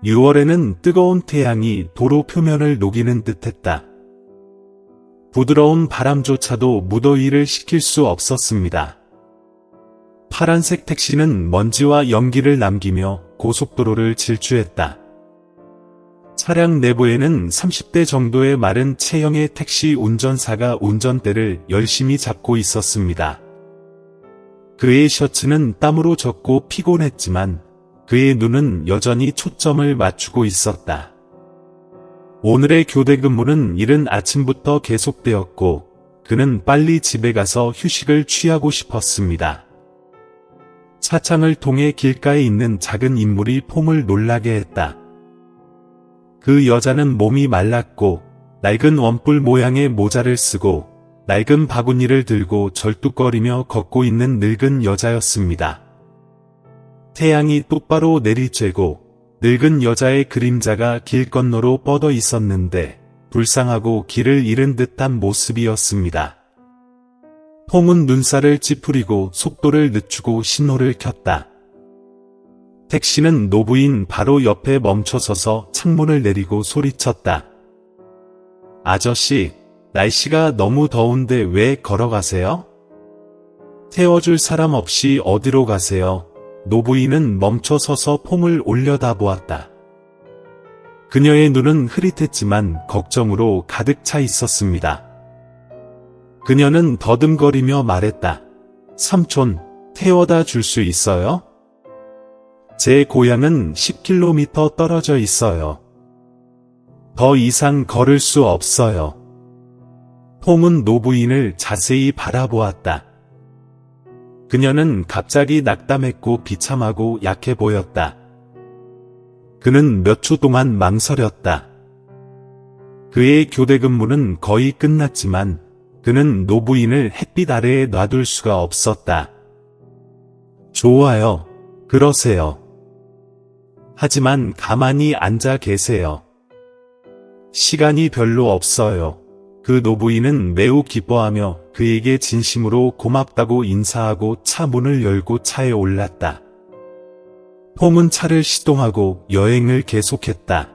6월에는 뜨거운 태양이 도로 표면을 녹이는 듯했다. 부드러운 바람조차도 무더위를 식힐 수 없었습니다. 파란색 택시는 먼지와 연기를 남기며 고속도로를 질주했다. 차량 내부에는 30대 정도의 마른 체형의 택시 운전사가 운전대를 열심히 잡고 있었습니다. 그의 셔츠는 땀으로 젖고 피곤했지만 그의 눈은 여전히 초점을 맞추고 있었다. 오늘의 교대 근무는 이른 아침부터 계속되었고 그는 빨리 집에 가서 휴식을 취하고 싶었습니다. 차창을 통해 길가에 있는 작은 인물이 폼을 놀라게 했다. 그 여자는 몸이 말랐고 낡은 원뿔 모양의 모자를 쓰고 낡은 바구니를 들고 절뚝거리며 걷고 있는 늙은 여자였습니다. 태양이 똑바로 내리쬐고 늙은 여자의 그림자가 길 건너로 뻗어 있었는데 불쌍하고 길을 잃은 듯한 모습이었습니다. 폼은 눈살을 찌푸리고 속도를 늦추고 신호를 켰다. 택시는 노부인 바로 옆에 멈춰서서 창문을 내리고 소리쳤다. 아저씨, 날씨가 너무 더운데 왜 걸어가세요? 태워줄 사람 없이 어디로 가세요? 노부인은 멈춰서서 폼을 올려다보았다. 그녀의 눈은 흐릿했지만 걱정으로 가득 차 있었습니다. 그녀는 더듬거리며 말했다. 삼촌, 태워다 줄 수 있어요? 제 고향은 10km 떨어져 있어요. 더 이상 걸을 수 없어요. 폼은 노부인을 자세히 바라보았다. 그녀는 갑자기 낙담했고 비참하고 약해 보였다. 그는 몇 초 동안 망설였다. 그의 교대 근무는 거의 끝났지만 그는 노부인을 햇빛 아래에 놔둘 수가 없었다. 좋아요. 그러세요. 하지만 가만히 앉아 계세요. 시간이 별로 없어요. 그 노부인은 매우 기뻐하며 그에게 진심으로 고맙다고 인사하고 차 문을 열고 차에 올랐다. 폼은 차를 시동하고 여행을 계속했다.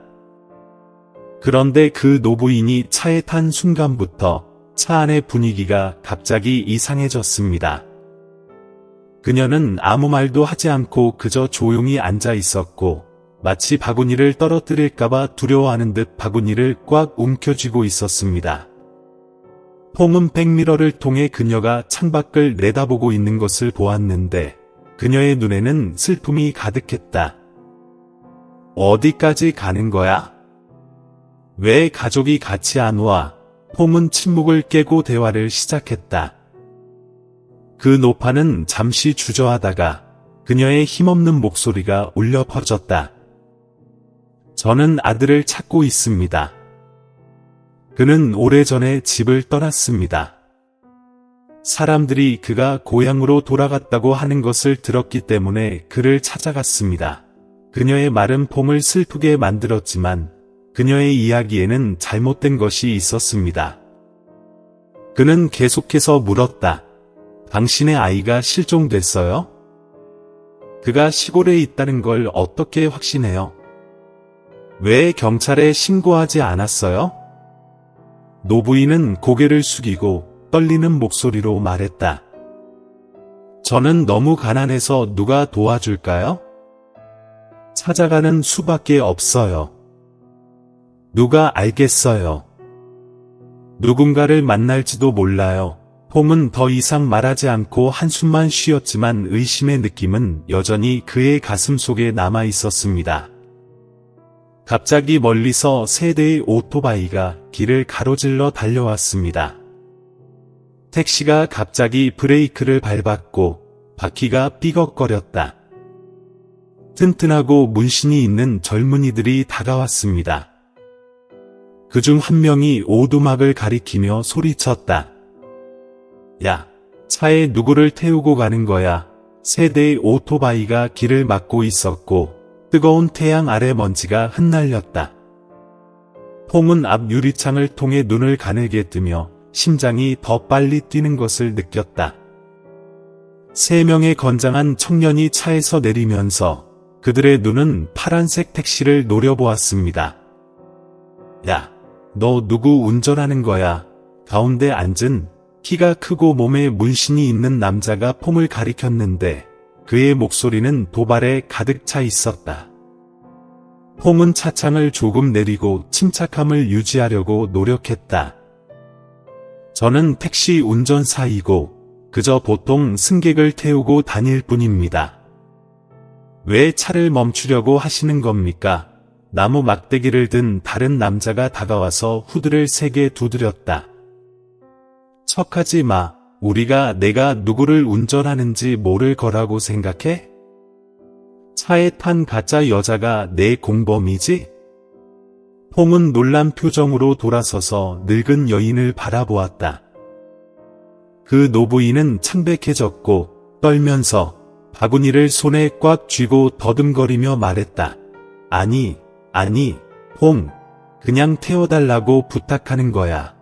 그런데 그 노부인이 차에 탄 순간부터 차 안의 분위기가 갑자기 이상해졌습니다. 그녀는 아무 말도 하지 않고 그저 조용히 앉아 있었고 마치 바구니를 떨어뜨릴까봐 두려워하는 듯 바구니를 꽉 움켜쥐고 있었습니다. 폼은 백미러를 통해 그녀가 창밖을 내다보고 있는 것을 보았는데 그녀의 눈에는 슬픔이 가득했다. 어디까지 가는 거야? 왜 가족이 같이 안 와? 폼은 침묵을 깨고 대화를 시작했다. 그 노파는 잠시 주저하다가 그녀의 힘없는 목소리가 울려 퍼졌다. 저는 아들을 찾고 있습니다. 그는 오래전에 집을 떠났습니다. 사람들이 그가 고향으로 돌아갔다고 하는 것을 들었기 때문에 그를 찾아갔습니다. 그녀의 말은 폼을 슬프게 만들었지만 그녀의 이야기에는 잘못된 것이 있었습니다. 그는 계속해서 물었다. 당신의 아이가 실종됐어요? 그가 시골에 있다는 걸 어떻게 확신해요? 왜 경찰에 신고하지 않았어요? 노부인은 고개를 숙이고 떨리는 목소리로 말했다. 저는 너무 가난해서 누가 도와줄까요? 찾아가는 수밖에 없어요. 누가 알겠어요. 누군가를 만날지도 몰라요. 폼은 더 이상 말하지 않고 한숨만 쉬었지만 의심의 느낌은 여전히 그의 가슴 속에 남아 있었습니다. 갑자기 멀리서 세 대의 오토바이가 길을 가로질러 달려왔습니다. 택시가 갑자기 브레이크를 밟았고 바퀴가 삐걱거렸다. 튼튼하고 문신이 있는 젊은이들이 다가왔습니다. 그중 한 명이 오두막을 가리키며 소리쳤다. 야, 차에 누구를 태우고 가는 거야? 세 대의 오토바이가 길을 막고 있었고 뜨거운 태양 아래 먼지가 흩날렸다. 폼은 앞 유리창을 통해 눈을 가늘게 뜨며 심장이 더 빨리 뛰는 것을 느꼈다. 세 명의 건장한 청년이 차에서 내리면서 그들의 눈은 파란색 택시를 노려보았습니다. 야, 너 누구 운전하는 거야? 가운데 앉은 키가 크고 몸에 문신이 있는 남자가 폼을 가리켰는데 그의 목소리는 도발에 가득 차 있었다. 폼은 차창을 조금 내리고 침착함을 유지하려고 노력했다. 저는 택시 운전사이고 그저 보통 승객을 태우고 다닐 뿐입니다. 왜 차를 멈추려고 하시는 겁니까? 나무 막대기를 든 다른 남자가 다가와서 후드를 세게 두드렸다. 척하지 마. 우리가 내가 누구를 운전하는지 모를 거라고 생각해? 차에 탄 가짜 여자가 내 공범이지? 폼은 놀란 표정으로 돌아서서 늙은 여인을 바라보았다. 그 노부인은 창백해졌고 떨면서 바구니를 손에 꽉 쥐고 더듬거리며 말했다. 아니, 폼, 그냥 태워달라고 부탁하는 거야.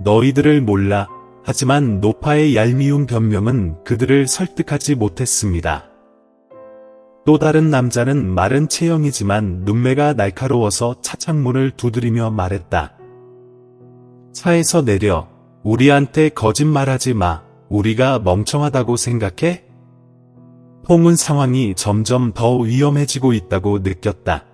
너희들을 몰라. 하지만 노파의 얄미운 변명은 그들을 설득하지 못했습니다. 또 다른 남자는 마른 체형이지만 눈매가 날카로워서 차창문을 두드리며 말했다. 차에서 내려. 우리한테 거짓말하지 마. 우리가 멍청하다고 생각해? 폼은 상황이 점점 더 위험해지고 있다고 느꼈다.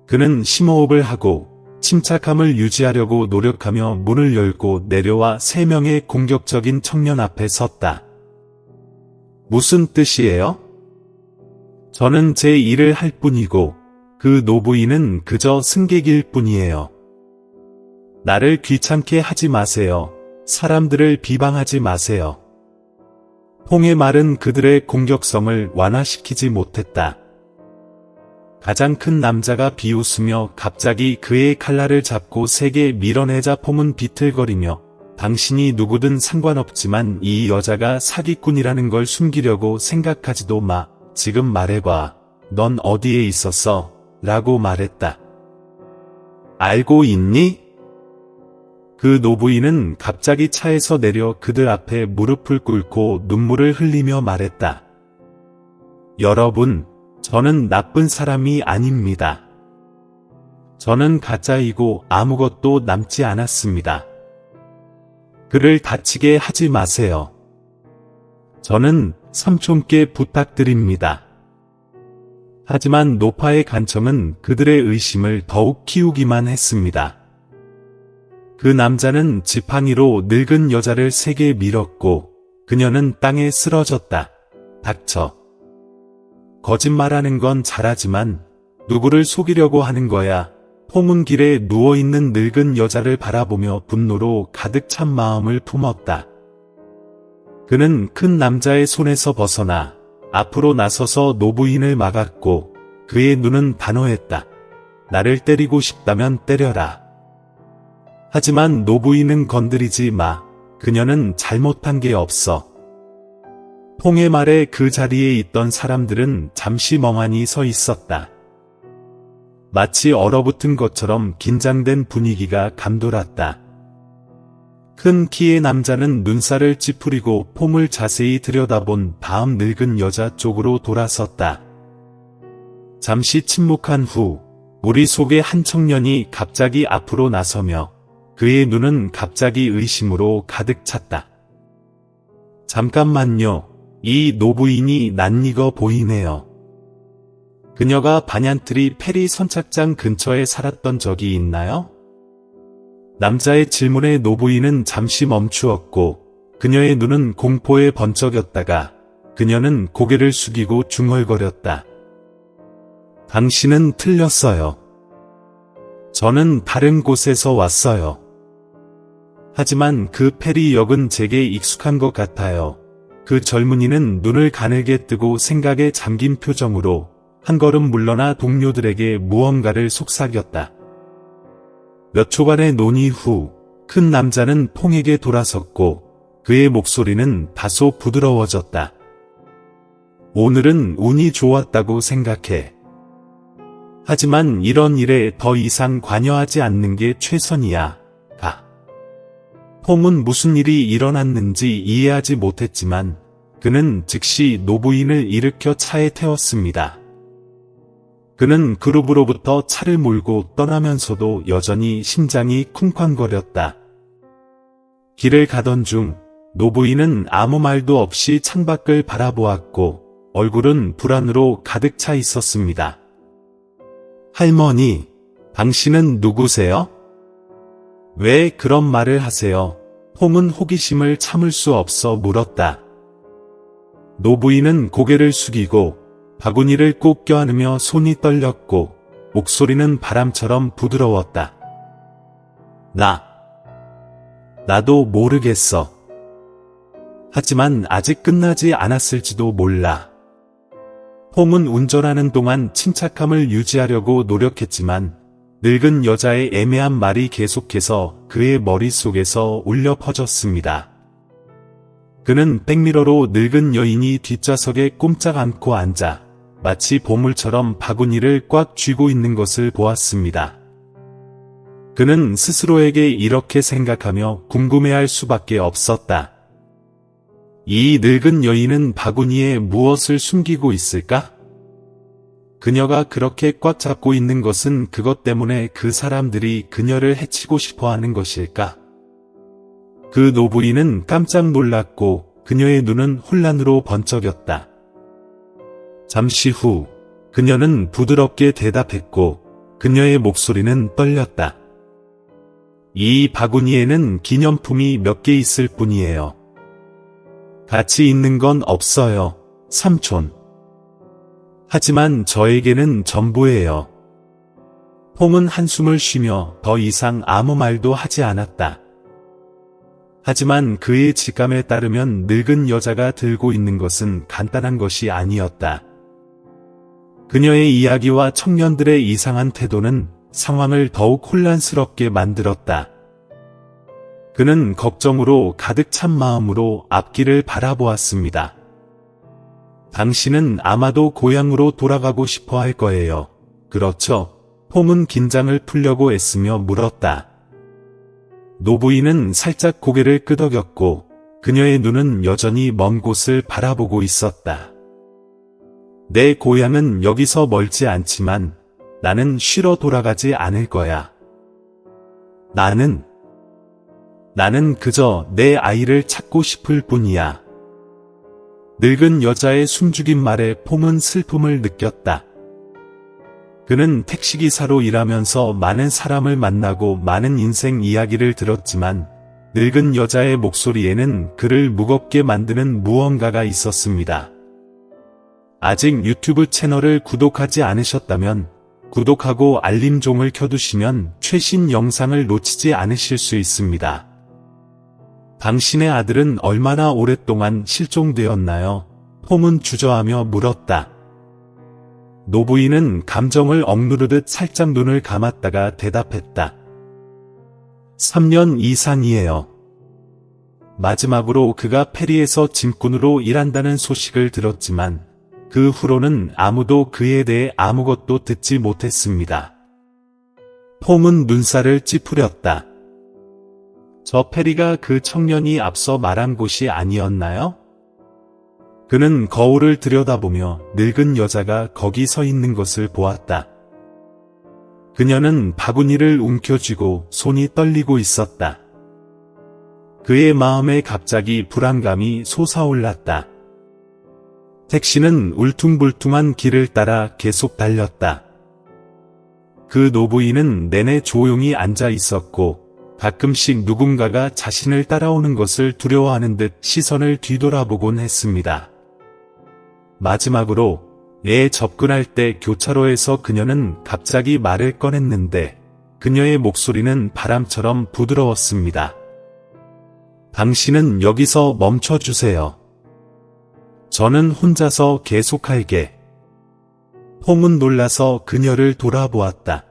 그는 심호흡을 하고 침착함을 유지하려고 노력하며 문을 열고 내려와 3명의 공격적인 청년 앞에 섰다. 무슨 뜻이에요? 저는 제 일을 할 뿐이고 그 노부인은 그저 승객일 뿐이에요. 나를 귀찮게 하지 마세요. 사람들을 비방하지 마세요. 폼의 말은 그들의 공격성을 완화시키지 못했다. 가장 큰 남자가 비웃으며 갑자기 그의 칼날을 잡고 세게 밀어내자 폼은 비틀거리며 당신이 누구든 상관없지만 이 여자가 사기꾼이라는 걸 숨기려고 생각하지도 마. 지금 말해봐. 넌 어디에 있었어? 라고 말했다. 알고 있니? 그 노부인은 갑자기 차에서 내려 그들 앞에 무릎을 꿇고 눈물을 흘리며 말했다. 여러분, 저는 나쁜 사람이 아닙니다. 저는 가짜이고 아무것도 남지 않았습니다. 그를 다치게 하지 마세요. 저는 삼촌께 부탁드립니다. 하지만 노파의 간청은 그들의 의심을 더욱 키우기만 했습니다. 그 남자는 지팡이로 늙은 여자를 세게 밀었고 그녀는 땅에 쓰러졌다. 닥쳐. 거짓말하는 건 잘하지만 누구를 속이려고 하는 거야. 폼은 길에 누워있는 늙은 여자를 바라보며 분노로 가득 찬 마음을 품었다. 그는 큰 남자의 손에서 벗어나 앞으로 나서서 노부인을 막았고 그의 눈은 단호했다. 나를 때리고 싶다면 때려라. 하지만 노부인은 건드리지 마. 그녀는 잘못한 게 없어. 폼의 말에 그 자리에 있던 사람들은 잠시 멍하니 서 있었다. 마치 얼어붙은 것처럼 긴장된 분위기가 감돌았다. 큰 키의 남자는 눈살을 찌푸리고 폼을 자세히 들여다본 다음 늙은 여자 쪽으로 돌아섰다. 잠시 침묵한 후 우리 속의 한 청년이 갑자기 앞으로 나서며 그의 눈은 갑자기 의심으로 가득 찼다. 잠깐만요. 이 노부인이 낯익어 보이네요. 그녀가 반얀트리 페리 선착장 근처에 살았던 적이 있나요? 남자의 질문에 노부인은 잠시 멈추었고 그녀의 눈은 공포에 번쩍였다가 그녀는 고개를 숙이고 중얼거렸다. 당신은 틀렸어요. 저는 다른 곳에서 왔어요. 하지만 그 페리역은 제게 익숙한 것 같아요. 그 젊은이는 눈을 가늘게 뜨고 생각에 잠긴 표정으로 한 걸음 물러나 동료들에게 무언가를 속삭였다. 몇 초간의 논의 후 큰 남자는 퐁에게 돌아섰고 그의 목소리는 다소 부드러워졌다. 오늘은 운이 좋았다고 생각해. 하지만 이런 일에 더 이상 관여하지 않는 게 최선이야. 가. 퐁은 무슨 일이 일어났는지 이해하지 못했지만 그는 즉시 노부인을 일으켜 차에 태웠습니다. 그는 그룹으로부터 차를 몰고 떠나면서도 여전히 심장이 쿵쾅거렸다. 길을 가던 중 노부인은 아무 말도 없이 창밖을 바라보았고 얼굴은 불안으로 가득 차 있었습니다. 할머니, 당신은 누구세요? 왜 그런 말을 하세요? 폼은 호기심을 참을 수 없어 물었다. 노부인은 고개를 숙이고 바구니를 꼭 껴안으며 손이 떨렸고 목소리는 바람처럼 부드러웠다. 나도 모르겠어. 하지만 아직 끝나지 않았을지도 몰라. 폼은 운전하는 동안 침착함을 유지하려고 노력했지만 늙은 여자의 애매한 말이 계속해서 그의 머릿속에서 울려 퍼졌습니다. 그는 백미러로 늙은 여인이 뒷좌석에 꼼짝 않고 앉아 마치 보물처럼 바구니를 꽉 쥐고 있는 것을 보았습니다. 그는 스스로에게 이렇게 생각하며 궁금해할 수밖에 없었다. 이 늙은 여인은 바구니에 무엇을 숨기고 있을까? 그녀가 그렇게 꽉 잡고 있는 것은 그것 때문에 그 사람들이 그녀를 해치고 싶어 하는 것일까? 그 노부인은 깜짝 놀랐고 그녀의 눈은 혼란으로 번쩍였다. 잠시 후 그녀는 부드럽게 대답했고 그녀의 목소리는 떨렸다. 이 바구니에는 기념품이 몇 개 있을 뿐이에요. 가치 있는 건 없어요, 삼촌. 하지만 저에게는 전부예요. 폼은 한숨을 쉬며 더 이상 아무 말도 하지 않았다. 하지만 그의 직감에 따르면 늙은 여자가 들고 있는 것은 간단한 것이 아니었다. 그녀의 이야기와 청년들의 이상한 태도는 상황을 더욱 혼란스럽게 만들었다. 그는 걱정으로 가득 찬 마음으로 앞길을 바라보았습니다. 당신은 아마도 고향으로 돌아가고 싶어 할 거예요. 그렇죠? 폼은 긴장을 풀려고 애쓰며 물었다. 노부인은 살짝 고개를 끄덕였고 그녀의 눈은 여전히 먼 곳을 바라보고 있었다. 내 고향은 여기서 멀지 않지만 나는 쉬러 돌아가지 않을 거야. 나는 그저 내 아이를 찾고 싶을 뿐이야. 늙은 여자의 숨죽인 말에 폼은 슬픔을 느꼈다. 그는 택시기사로 일하면서 많은 사람을 만나고 많은 인생 이야기를 들었지만 늙은 여자의 목소리에는 그를 무겁게 만드는 무언가가 있었습니다. 아직 유튜브 채널을 구독하지 않으셨다면 구독하고 알림종을 켜두시면 최신 영상을 놓치지 않으실 수 있습니다. 당신의 아들은 얼마나 오랫동안 실종되었나요? 폼은 주저하며 물었다. 노부인은 감정을 억누르듯 살짝 눈을 감았다가 대답했다. 3년 이상이에요. 마지막으로 그가 페리에서 짐꾼으로 일한다는 소식을 들었지만 그 후로는 아무도 그에 대해 아무것도 듣지 못했습니다. 폼은 눈살을 찌푸렸다. 저 페리가 그 청년이 앞서 말한 곳이 아니었나요? 그는 거울을 들여다보며 늙은 여자가 거기 서 있는 것을 보았다. 그녀는 바구니를 움켜쥐고 손이 떨리고 있었다. 그의 마음에 갑자기 불안감이 솟아올랐다. 택시는 울퉁불퉁한 길을 따라 계속 달렸다. 그 노부인은 내내 조용히 앉아 있었고 가끔씩 누군가가 자신을 따라오는 것을 두려워하는 듯 시선을 뒤돌아보곤 했습니다. 마지막으로 접근할 때 교차로에서 그녀는 갑자기 말을 꺼냈는데 그녀의 목소리는 바람처럼 부드러웠습니다. 당신은 여기서 멈춰주세요. 저는 혼자서 계속할게. 폼은 놀라서 그녀를 돌아보았다.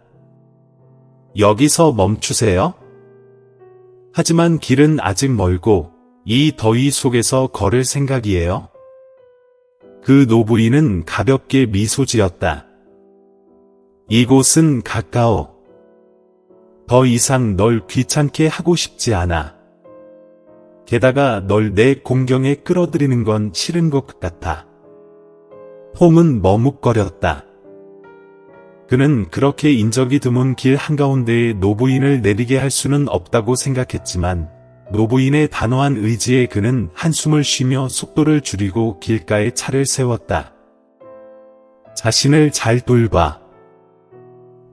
여기서 멈추세요? 하지만 길은 아직 멀고 이 더위 속에서 걸을 생각이에요? 그 노부인은 가볍게 미소 지었다. 이곳은 가까워. 더 이상 널 귀찮게 하고 싶지 않아. 게다가 널 내 공경에 끌어들이는 건 싫은 것 같아. 폼은 머뭇거렸다. 그는 그렇게 인적이 드문 길 한가운데에 노부인을 내리게 할 수는 없다고 생각했지만 노부인의 단호한 의지에 그는 한숨을 쉬며 속도를 줄이고 길가에 차를 세웠다. 자신을 잘 돌봐.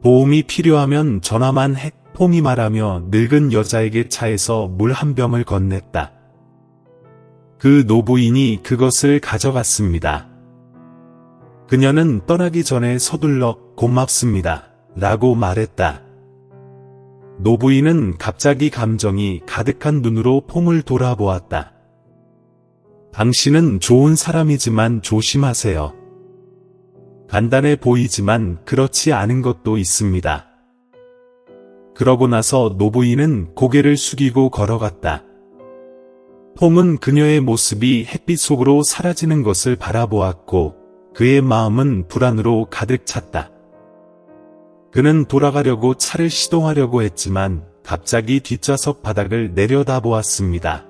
도움이 필요하면 전화만 해. 폼이 말하며 늙은 여자에게 차에서 물 한 병을 건넸다. 그 노부인이 그것을 가져갔습니다. 그녀는 떠나기 전에 서둘러 고맙습니다. 라고 말했다. 노부인은 갑자기 감정이 가득한 눈으로 폼을 돌아보았다. 당신은 좋은 사람이지만 조심하세요. 간단해 보이지만 그렇지 않은 것도 있습니다. 그러고 나서 노부인은 고개를 숙이고 걸어갔다. 폼은 그녀의 모습이 햇빛 속으로 사라지는 것을 바라보았고 그의 마음은 불안으로 가득 찼다. 그는 돌아가려고 차를 시동하려고 했지만 갑자기 뒷좌석 바닥을 내려다보았습니다.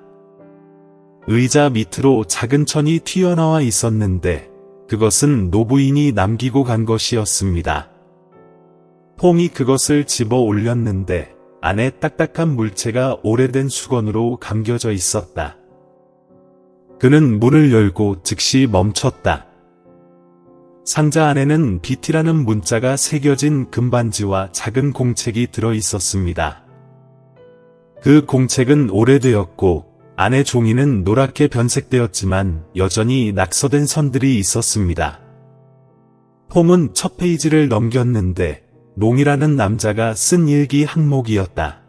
의자 밑으로 작은 천이 튀어나와 있었는데 그것은 노부인이 남기고 간 것이었습니다. 폼이 그것을 집어 올렸는데 안에 딱딱한 물체가 오래된 수건으로 감겨져 있었다. 그는 문을 열고 즉시 멈췄다. 상자 안에는 BT라는 문자가 새겨진 금반지와 작은 공책이 들어 있었습니다. 그 공책은 오래되었고 안의 종이는 노랗게 변색되었지만 여전히 낙서된 선들이 있었습니다. 폼은 첫 페이지를 넘겼는데 롱이라는 남자가 쓴 일기 항목이었다.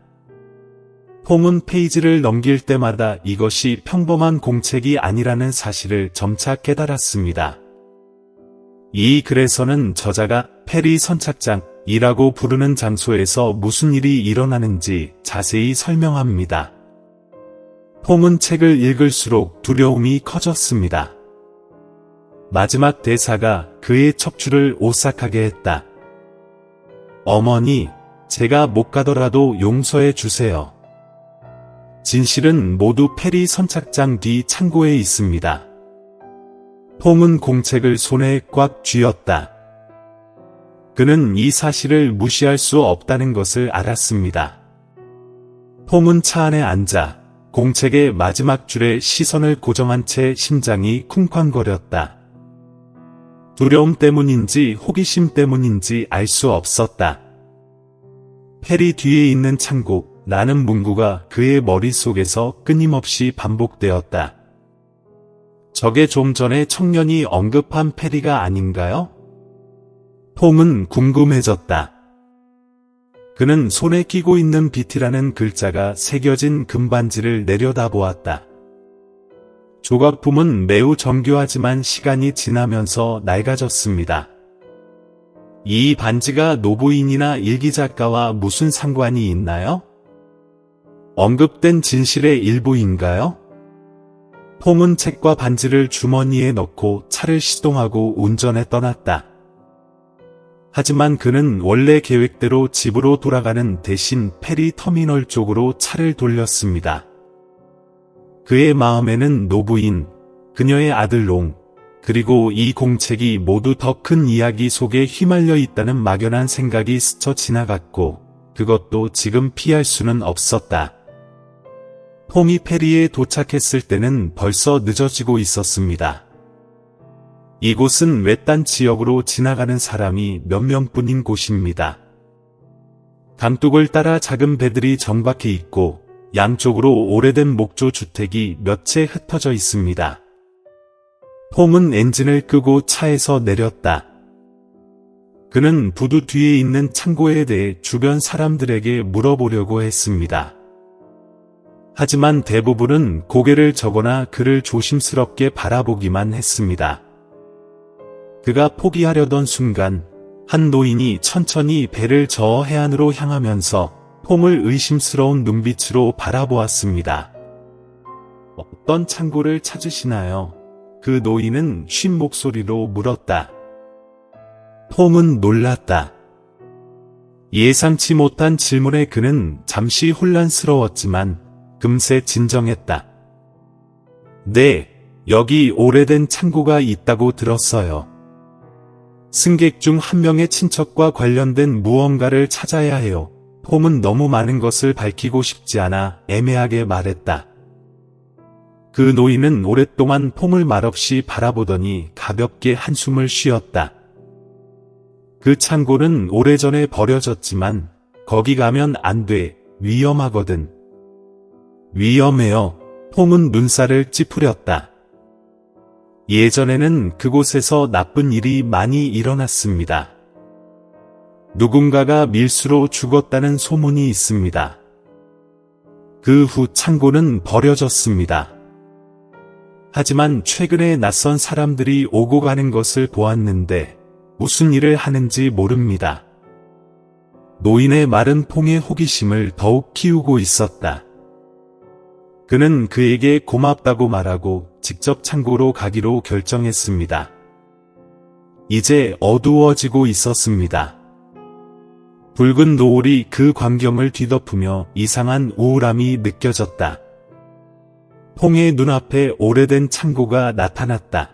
폼은 페이지를 넘길 때마다 이것이 평범한 공책이 아니라는 사실을 점차 깨달았습니다. 이 글에서는 저자가 페리 선착장이라고 부르는 장소에서 무슨 일이 일어나는지 자세히 설명합니다. 폼은 책을 읽을수록 두려움이 커졌습니다. 마지막 대사가 그의 척추를 오싹하게 했다. 어머니, 제가 못 가더라도 용서해 주세요. 진실은 모두 페리 선착장 뒤 창고에 있습니다. 폼은 공책을 손에 꽉 쥐었다. 그는 이 사실을 무시할 수 없다는 것을 알았습니다. 폼은 차 안에 앉아 공책의 마지막 줄에 시선을 고정한 채 심장이 쿵쾅거렸다. 두려움 때문인지 호기심 때문인지 알 수 없었다. 페리 뒤에 있는 창고라는 문구가 그의 머릿속에서 끊임없이 반복되었다. 저게 좀 전에 청년이 언급한 페리가 아닌가요? 폼은 궁금해졌다. 그는 손에 끼고 있는 BT라는 글자가 새겨진 금반지를 내려다보았다. 조각품은 매우 정교하지만 시간이 지나면서 낡아졌습니다. 이 반지가 노부인이나 일기작가와 무슨 상관이 있나요? 언급된 진실의 일부인가요? 폼은 책과 반지를 주머니에 넣고 차를 시동하고 운전에 떠났다. 하지만 그는 원래 계획대로 집으로 돌아가는 대신 페리 터미널 쪽으로 차를 돌렸습니다. 그의 마음에는 노부인, 그녀의 아들 롱, 그리고 이 공책이 모두 더 큰 이야기 속에 휘말려 있다는 막연한 생각이 스쳐 지나갔고 그것도 지금 피할 수는 없었다. 폼이 페리에 도착했을 때는 벌써 늦어지고 있었습니다. 이곳은 외딴 지역으로 지나가는 사람이 몇 명뿐인 곳입니다. 강둑을 따라 작은 배들이 정박해 있고 양쪽으로 오래된 목조 주택이 몇 채 흩어져 있습니다. 폼은 엔진을 끄고 차에서 내렸다. 그는 부두 뒤에 있는 창고에 대해 주변 사람들에게 물어보려고 했습니다. 하지만 대부분은 고개를 저거나 그를 조심스럽게 바라보기만 했습니다. 그가 포기하려던 순간 한 노인이 천천히 배를 저어 해안으로 향하면서 폼을 의심스러운 눈빛으로 바라보았습니다. 어떤 창고를 찾으시나요? 그 노인은 쉰 목소리로 물었다. 폼은 놀랐다. 예상치 못한 질문에 그는 잠시 혼란스러웠지만 금세 진정했다. 네, 여기 오래된 창고가 있다고 들었어요. 승객 중 한 명의 친척과 관련된 무언가를 찾아야 해요. 폼은 너무 많은 것을 밝히고 싶지 않아 애매하게 말했다. 그 노인은 오랫동안 폼을 말없이 바라보더니 가볍게 한숨을 쉬었다. 그 창고는 오래전에 버려졌지만 거기 가면 안 돼. 위험하거든. 위험해요. 폼은 눈살을 찌푸렸다. 예전에는 그곳에서 나쁜 일이 많이 일어났습니다. 누군가가 밀수로 죽었다는 소문이 있습니다. 그 후 창고는 버려졌습니다. 하지만 최근에 낯선 사람들이 오고 가는 것을 보았는데 무슨 일을 하는지 모릅니다. 노인의 말은 폼의 호기심을 더욱 키우고 있었다. 그는 그에게 고맙다고 말하고 직접 창고로 가기로 결정했습니다. 이제 어두워지고 있었습니다. 붉은 노을이 그 광경을 뒤덮으며 이상한 우울함이 느껴졌다. 퐁의 눈앞에 오래된 창고가 나타났다.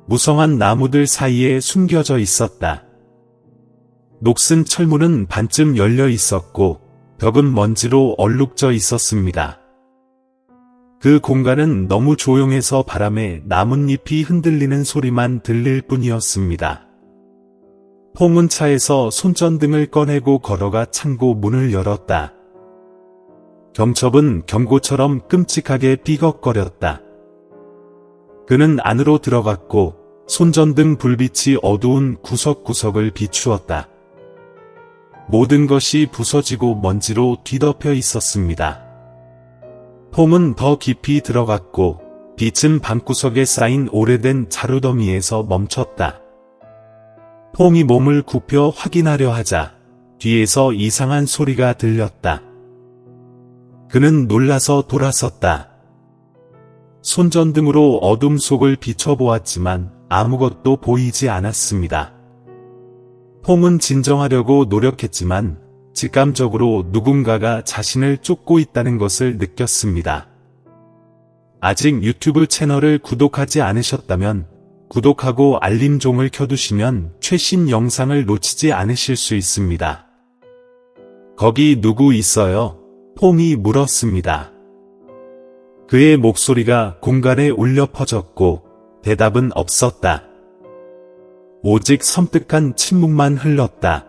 무성한 나무들 사이에 숨겨져 있었다. 녹슨 철문은 반쯤 열려 있었고 벽은 먼지로 얼룩져 있었습니다. 그 공간은 너무 조용해서 바람에 나뭇잎이 흔들리는 소리만 들릴 뿐이었습니다. 퐁은 차에서 손전등을 꺼내고 걸어가 창고 문을 열었다. 경첩은 경고처럼 끔찍하게 삐걱거렸다. 그는 안으로 들어갔고 손전등 불빛이 어두운 구석구석을 비추었다. 모든 것이 부서지고 먼지로 뒤덮여 있었습니다. 폼은 더 깊이 들어갔고 빛은 방구석에 쌓인 오래된 자루더미에서 멈췄다. 폼이 몸을 굽혀 확인하려 하자 뒤에서 이상한 소리가 들렸다. 그는 놀라서 돌아섰다. 손전등으로 어둠 속을 비춰보았지만 아무것도 보이지 않았습니다. 폼은 진정하려고 노력했지만 직감적으로 누군가가 자신을 쫓고 있다는 것을 느꼈습니다. 아직 유튜브 채널을 구독하지 않으셨다면 구독하고 알림종을 켜두시면 최신 영상을 놓치지 않으실 수 있습니다. 거기 누구 있어요? 폼이 물었습니다. 그의 목소리가 공간에 울려 퍼졌고 대답은 없었다. 오직 섬뜩한 침묵만 흘렀다.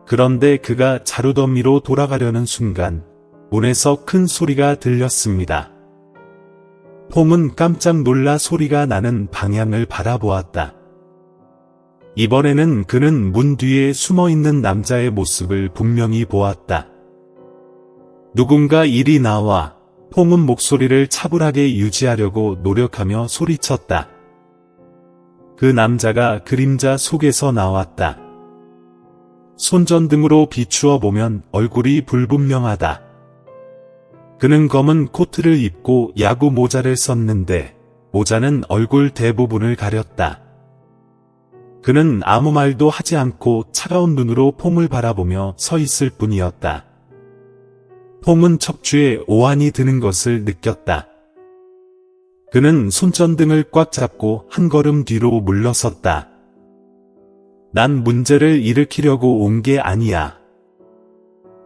그런데 그가 자루더미로 돌아가려는 순간 문에서 큰 소리가 들렸습니다. 폼은 깜짝 놀라 소리가 나는 방향을 바라보았다. 이번에는 그는 문 뒤에 숨어있는 남자의 모습을 분명히 보았다. 누군가 이리 나와. 폼은 목소리를 차분하게 유지하려고 노력하며 소리쳤다. 그 남자가 그림자 속에서 나왔다. 손전등으로 비추어 보면 얼굴이 불분명하다. 그는 검은 코트를 입고 야구 모자를 썼는데 모자는 얼굴 대부분을 가렸다. 그는 아무 말도 하지 않고 차가운 눈으로 폼을 바라보며 서 있을 뿐이었다. 폼은 척추에 오한이 드는 것을 느꼈다. 그는 손전등을 꽉 잡고 한 걸음 뒤로 물러섰다. 난 문제를 일으키려고 온 게 아니야.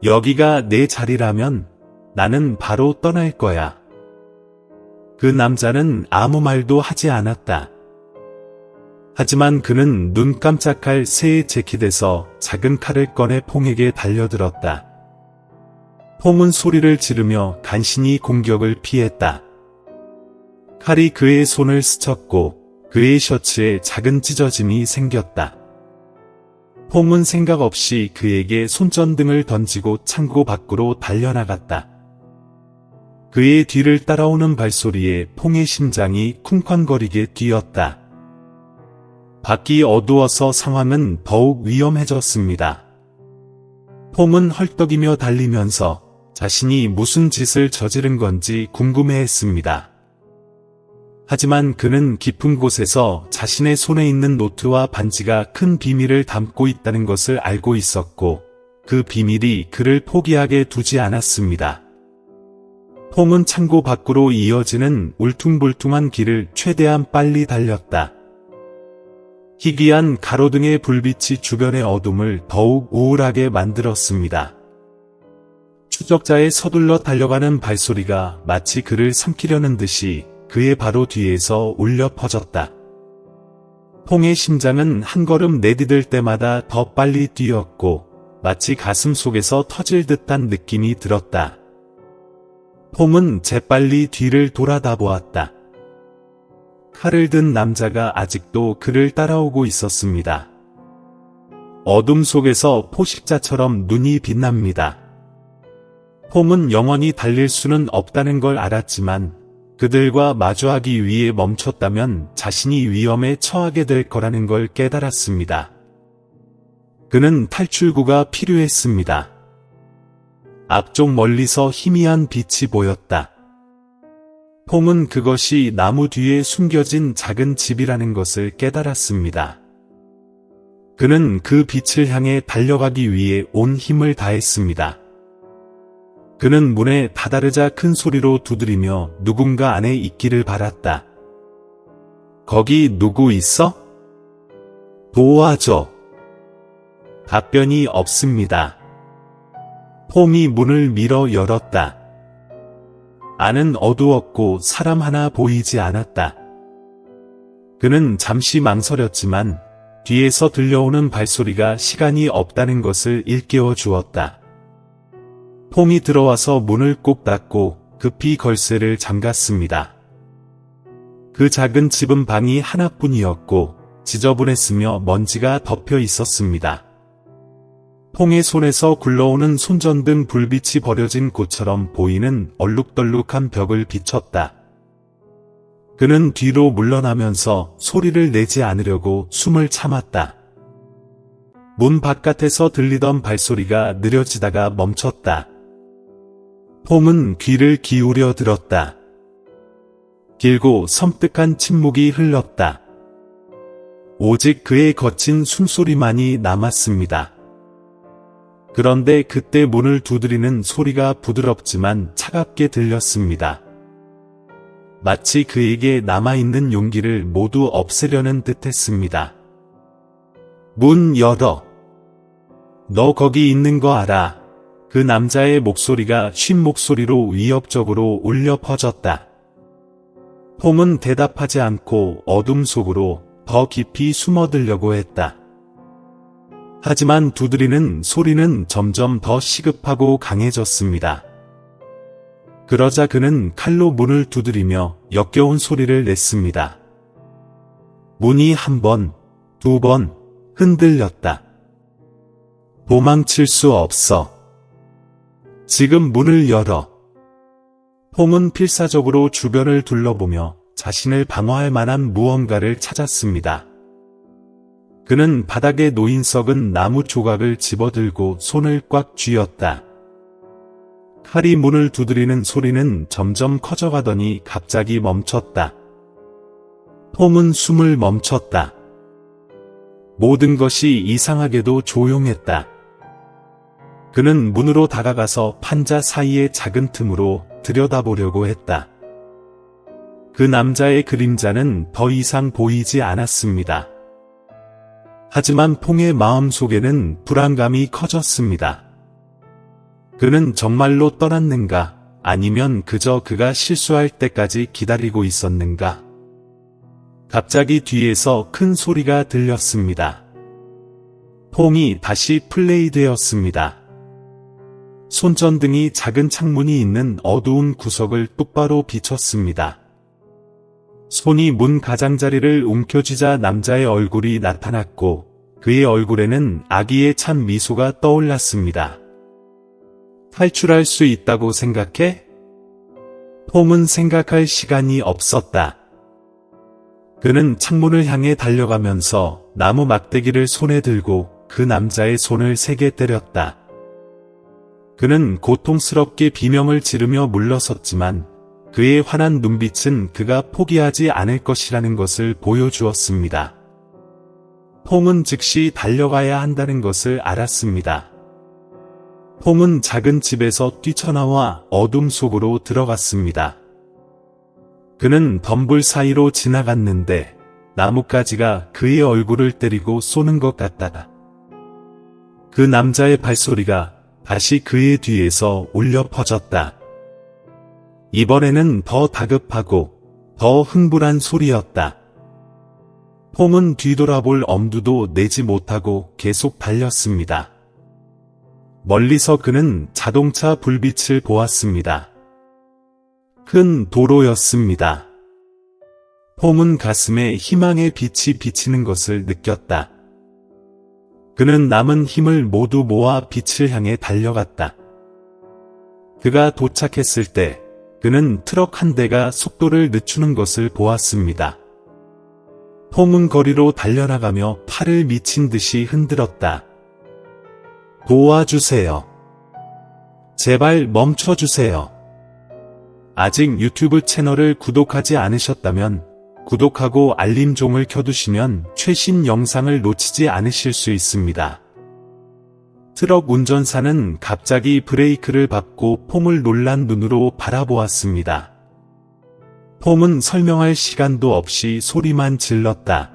여기가 내 자리라면 나는 바로 떠날 거야. 그 남자는 아무 말도 하지 않았다. 하지만 그는 눈 깜짝할 새의 재킷에서 작은 칼을 꺼내 퐁에게 달려들었다. 퐁은 소리를 지르며 간신히 공격을 피했다. 칼이 그의 손을 스쳤고 그의 셔츠에 작은 찢어짐이 생겼다. 퐁은 생각 없이 그에게 손전등을 던지고 창고 밖으로 달려나갔다. 그의 뒤를 따라오는 발소리에 퐁의 심장이 쿵쾅거리게 뛰었다. 밖이 어두워서 상황은 더욱 위험해졌습니다. 퐁은 헐떡이며 달리면서 자신이 무슨 짓을 저지른 건지 궁금해했습니다. 하지만 그는 깊은 곳에서 자신의 손에 있는 노트와 반지가 큰 비밀을 담고 있다는 것을 알고 있었고 그 비밀이 그를 포기하게 두지 않았습니다. 퐁은 창고 밖으로 이어지는 울퉁불퉁한 길을 최대한 빨리 달렸다. 희귀한 가로등의 불빛이 주변의 어둠을 더욱 우울하게 만들었습니다. 추적자의 서둘러 달려가는 발소리가 마치 그를 삼키려는 듯이 그의 바로 뒤에서 울려 퍼졌다. 퐁의 심장은 한 걸음 내디딜 때마다 더 빨리 뛰었고 마치 가슴 속에서 터질 듯한 느낌이 들었다. 퐁은 재빨리 뒤를 돌아다 보았다. 칼을 든 남자가 아직도 그를 따라오고 있었습니다. 어둠 속에서 포식자처럼 눈이 빛납니다. 퐁은 영원히 달릴 수는 없다는 걸 알았지만 그들과 마주하기 위해 멈췄다면 자신이 위험에 처하게 될 거라는 걸 깨달았습니다. 그는 탈출구가 필요했습니다. 앞쪽 멀리서 희미한 빛이 보였다. 퐁은 그것이 나무 뒤에 숨겨진 작은 집이라는 것을 깨달았습니다. 그는 그 빛을 향해 달려가기 위해 온 힘을 다했습니다. 그는 문에 다다르자 큰 소리로 두드리며 누군가 안에 있기를 바랐다. 거기 누구 있어? 도와줘. 답변이 없습니다. 퐁이 문을 밀어 열었다. 안은 어두웠고 사람 하나 보이지 않았다. 그는 잠시 망설였지만 뒤에서 들려오는 발소리가 시간이 없다는 것을 일깨워 주었다. 퐁이 들어와서 문을 꼭 닫고 급히 걸쇠를 잠갔습니다. 그 작은 집은 방이 하나뿐이었고 지저분했으며 먼지가 덮여 있었습니다. 퐁의 손에서 굴러오는 손전등 불빛이 버려진 곳처럼 보이는 얼룩덜룩한 벽을 비췄다. 그는 뒤로 물러나면서 소리를 내지 않으려고 숨을 참았다. 문 바깥에서 들리던 발소리가 느려지다가 멈췄다. 퐁은 귀를 기울여 들었다. 길고 섬뜩한 침묵이 흘렀다. 오직 그의 거친 숨소리만이 남았습니다. 그런데 그때 문을 두드리는 소리가 부드럽지만 차갑게 들렸습니다. 마치 그에게 남아있는 용기를 모두 없애려는 듯했습니다. 문 열어. 너 거기 있는 거 알아. 그 남자의 목소리가 쉰 목소리로 위협적으로 울려 퍼졌다. 퐁은 대답하지 않고 어둠 속으로 더 깊이 숨어들려고 했다. 하지만 두드리는 소리는 점점 더 시급하고 강해졌습니다. 그러자 그는 칼로 문을 두드리며 역겨운 소리를 냈습니다. 문이 한 번, 두 번 흔들렸다. 도망칠 수 없어. 지금 문을 열어. 퐁은 필사적으로 주변을 둘러보며 자신을 방어할 만한 무언가를 찾았습니다. 그는 바닥에 놓인 썩은 나무 조각을 집어들고 손을 꽉 쥐었다. 칼이 문을 두드리는 소리는 점점 커져가더니 갑자기 멈췄다. 퐁은 숨을 멈췄다. 모든 것이 이상하게도 조용했다. 그는 문으로 다가가서 판자 사이의 작은 틈으로 들여다보려고 했다. 그 남자의 그림자는 더 이상 보이지 않았습니다. 하지만 퐁의 마음 속에는 불안감이 커졌습니다. 그는 정말로 떠났는가? 아니면 그저 그가 실수할 때까지 기다리고 있었는가? 갑자기 뒤에서 큰 소리가 들렸습니다. 퐁이 다시 플레이되었습니다. 손전등이 작은 창문이 있는 어두운 구석을 똑바로 비췄습니다. 손이 문 가장자리를 움켜쥐자 남자의 얼굴이 나타났고 그의 얼굴에는 아기의 찬 미소가 떠올랐습니다. 탈출할 수 있다고 생각해? 퐁은 생각할 시간이 없었다. 그는 창문을 향해 달려가면서 나무 막대기를 손에 들고 그 남자의 손을 세게 때렸다. 그는 고통스럽게 비명을 지르며 물러섰지만 그의 환한 눈빛은 그가 포기하지 않을 것이라는 것을 보여주었습니다. 퐁은 즉시 달려가야 한다는 것을 알았습니다. 폼은 작은 집에서 뛰쳐나와 어둠 속으로 들어갔습니다. 그는 덤불 사이로 지나갔는데 나뭇가지가 그의 얼굴을 때리고 쏘는 것 같다. 그 남자의 발소리가 다시 그의 뒤에서 울려 퍼졌다. 이번에는 더 다급하고 더 흥분한 소리였다. 폼은 뒤돌아볼 엄두도 내지 못하고 계속 달렸습니다. 멀리서 그는 자동차 불빛을 보았습니다. 큰 도로였습니다. 폼은 가슴에 희망의 빛이 비치는 것을 느꼈다. 그는 남은 힘을 모두 모아 빛을 향해 달려갔다. 그가 도착했을 때 그는 트럭 한 대가 속도를 늦추는 것을 보았습니다. 폼은 거리로 달려나가며 팔을 미친 듯이 흔들었다. 도와주세요. 제발 멈춰주세요. 아직 유튜브 채널을 구독하지 않으셨다면 구독하고 알림종을 켜두시면 최신 영상을 놓치지 않으실 수 있습니다. 트럭 운전사는 갑자기 브레이크를 밟고 폼을 놀란 눈으로 바라보았습니다. 폼은 설명할 시간도 없이 소리만 질렀다.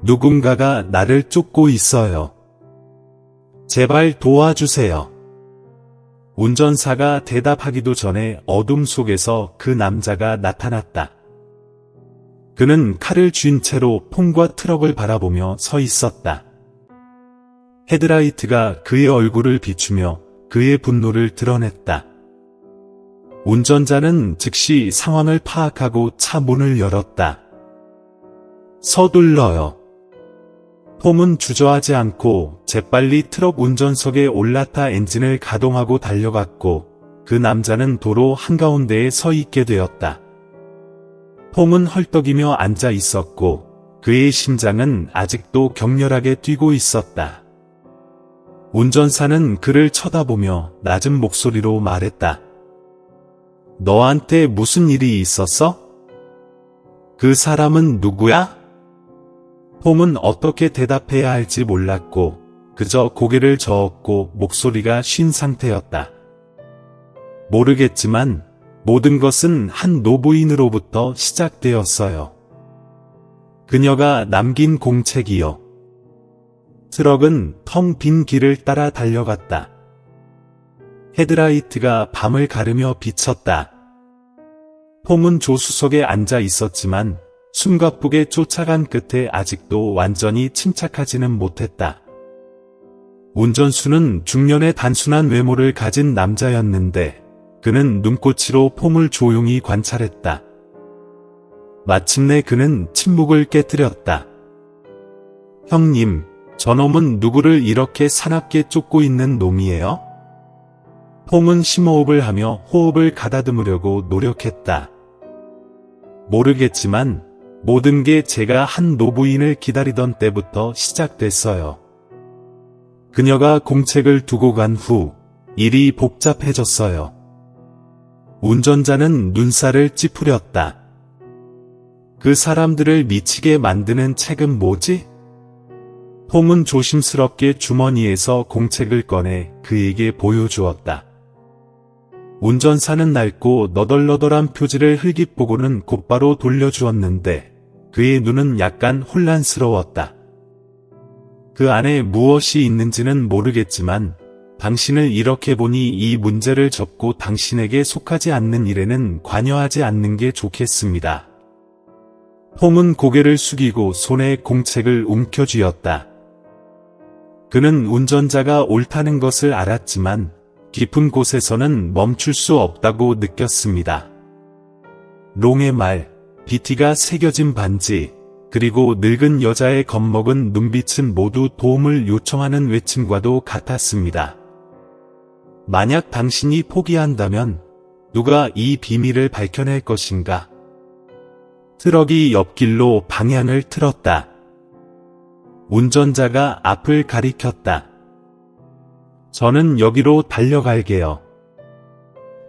누군가가 나를 쫓고 있어요. 제발 도와주세요. 운전사가 대답하기도 전에 어둠 속에서 그 남자가 나타났다. 그는 칼을 쥔 채로 폼과 트럭을 바라보며 서 있었다. 헤드라이트가 그의 얼굴을 비추며 그의 분노를 드러냈다. 운전자는 즉시 상황을 파악하고 차 문을 열었다. 서둘러요. 폼은 주저하지 않고 재빨리 트럭 운전석에 올라타 엔진을 가동하고 달려갔고 그 남자는 도로 한가운데에 서 있게 되었다. 폼은 헐떡이며 앉아 있었고 그의 심장은 아직도 격렬하게 뛰고 있었다. 운전사는 그를 쳐다보며 낮은 목소리로 말했다. 너한테 무슨 일이 있었어? 그 사람은 누구야? 폼은 어떻게 대답해야 할지 몰랐고 그저 고개를 저었고 목소리가 쉰 상태였다. 모르겠지만 모든 것은 한 노부인으로부터 시작되었어요. 그녀가 남긴 공책이요. 트럭은 텅 빈 길을 따라 달려갔다. 헤드라이트가 밤을 가르며 비쳤다. 폼은 조수석에 앉아 있었지만 숨가쁘게 쫓아간 끝에 아직도 완전히 침착하지는 못했다. 운전수는 중년의 단순한 외모를 가진 남자였는데 그는 눈꽃으로 폼을 조용히 관찰했다. 마침내 그는 침묵을 깨뜨렸다. 형님, 저놈은 누구를 이렇게 사납게 쫓고 있는 놈이에요? 폼은 심호흡을 하며 호흡을 가다듬으려고 노력했다. 모르겠지만 모든 게 제가 한 노부인을 기다리던 때부터 시작됐어요. 그녀가 공책을 두고 간 후 일이 복잡해졌어요. 운전자는 눈살을 찌푸렸다. 그 사람들을 미치게 만드는 책은 뭐지? 폼은 조심스럽게 주머니에서 공책을 꺼내 그에게 보여주었다. 운전사는 낡고 너덜너덜한 표지를 흘깃보고는 곧바로 돌려주었는데 그의 눈은 약간 혼란스러웠다. 그 안에 무엇이 있는지는 모르겠지만 당신을 이렇게 보니 이 문제를 접고 당신에게 속하지 않는 일에는 관여하지 않는 게 좋겠습니다. 폼은 고개를 숙이고 손에 공책을 움켜쥐었다. 그는 운전자가 옳다는 것을 알았지만 깊은 곳에서는 멈출 수 없다고 느꼈습니다. 롱의 말, 비티가 새겨진 반지, 그리고 늙은 여자의 겁먹은 눈빛은 모두 도움을 요청하는 외침과도 같았습니다. 만약 당신이 포기한다면 누가 이 비밀을 밝혀낼 것인가? 트럭이 옆길로 방향을 틀었다. 운전자가 앞을 가리켰다. 저는 여기로 달려갈게요.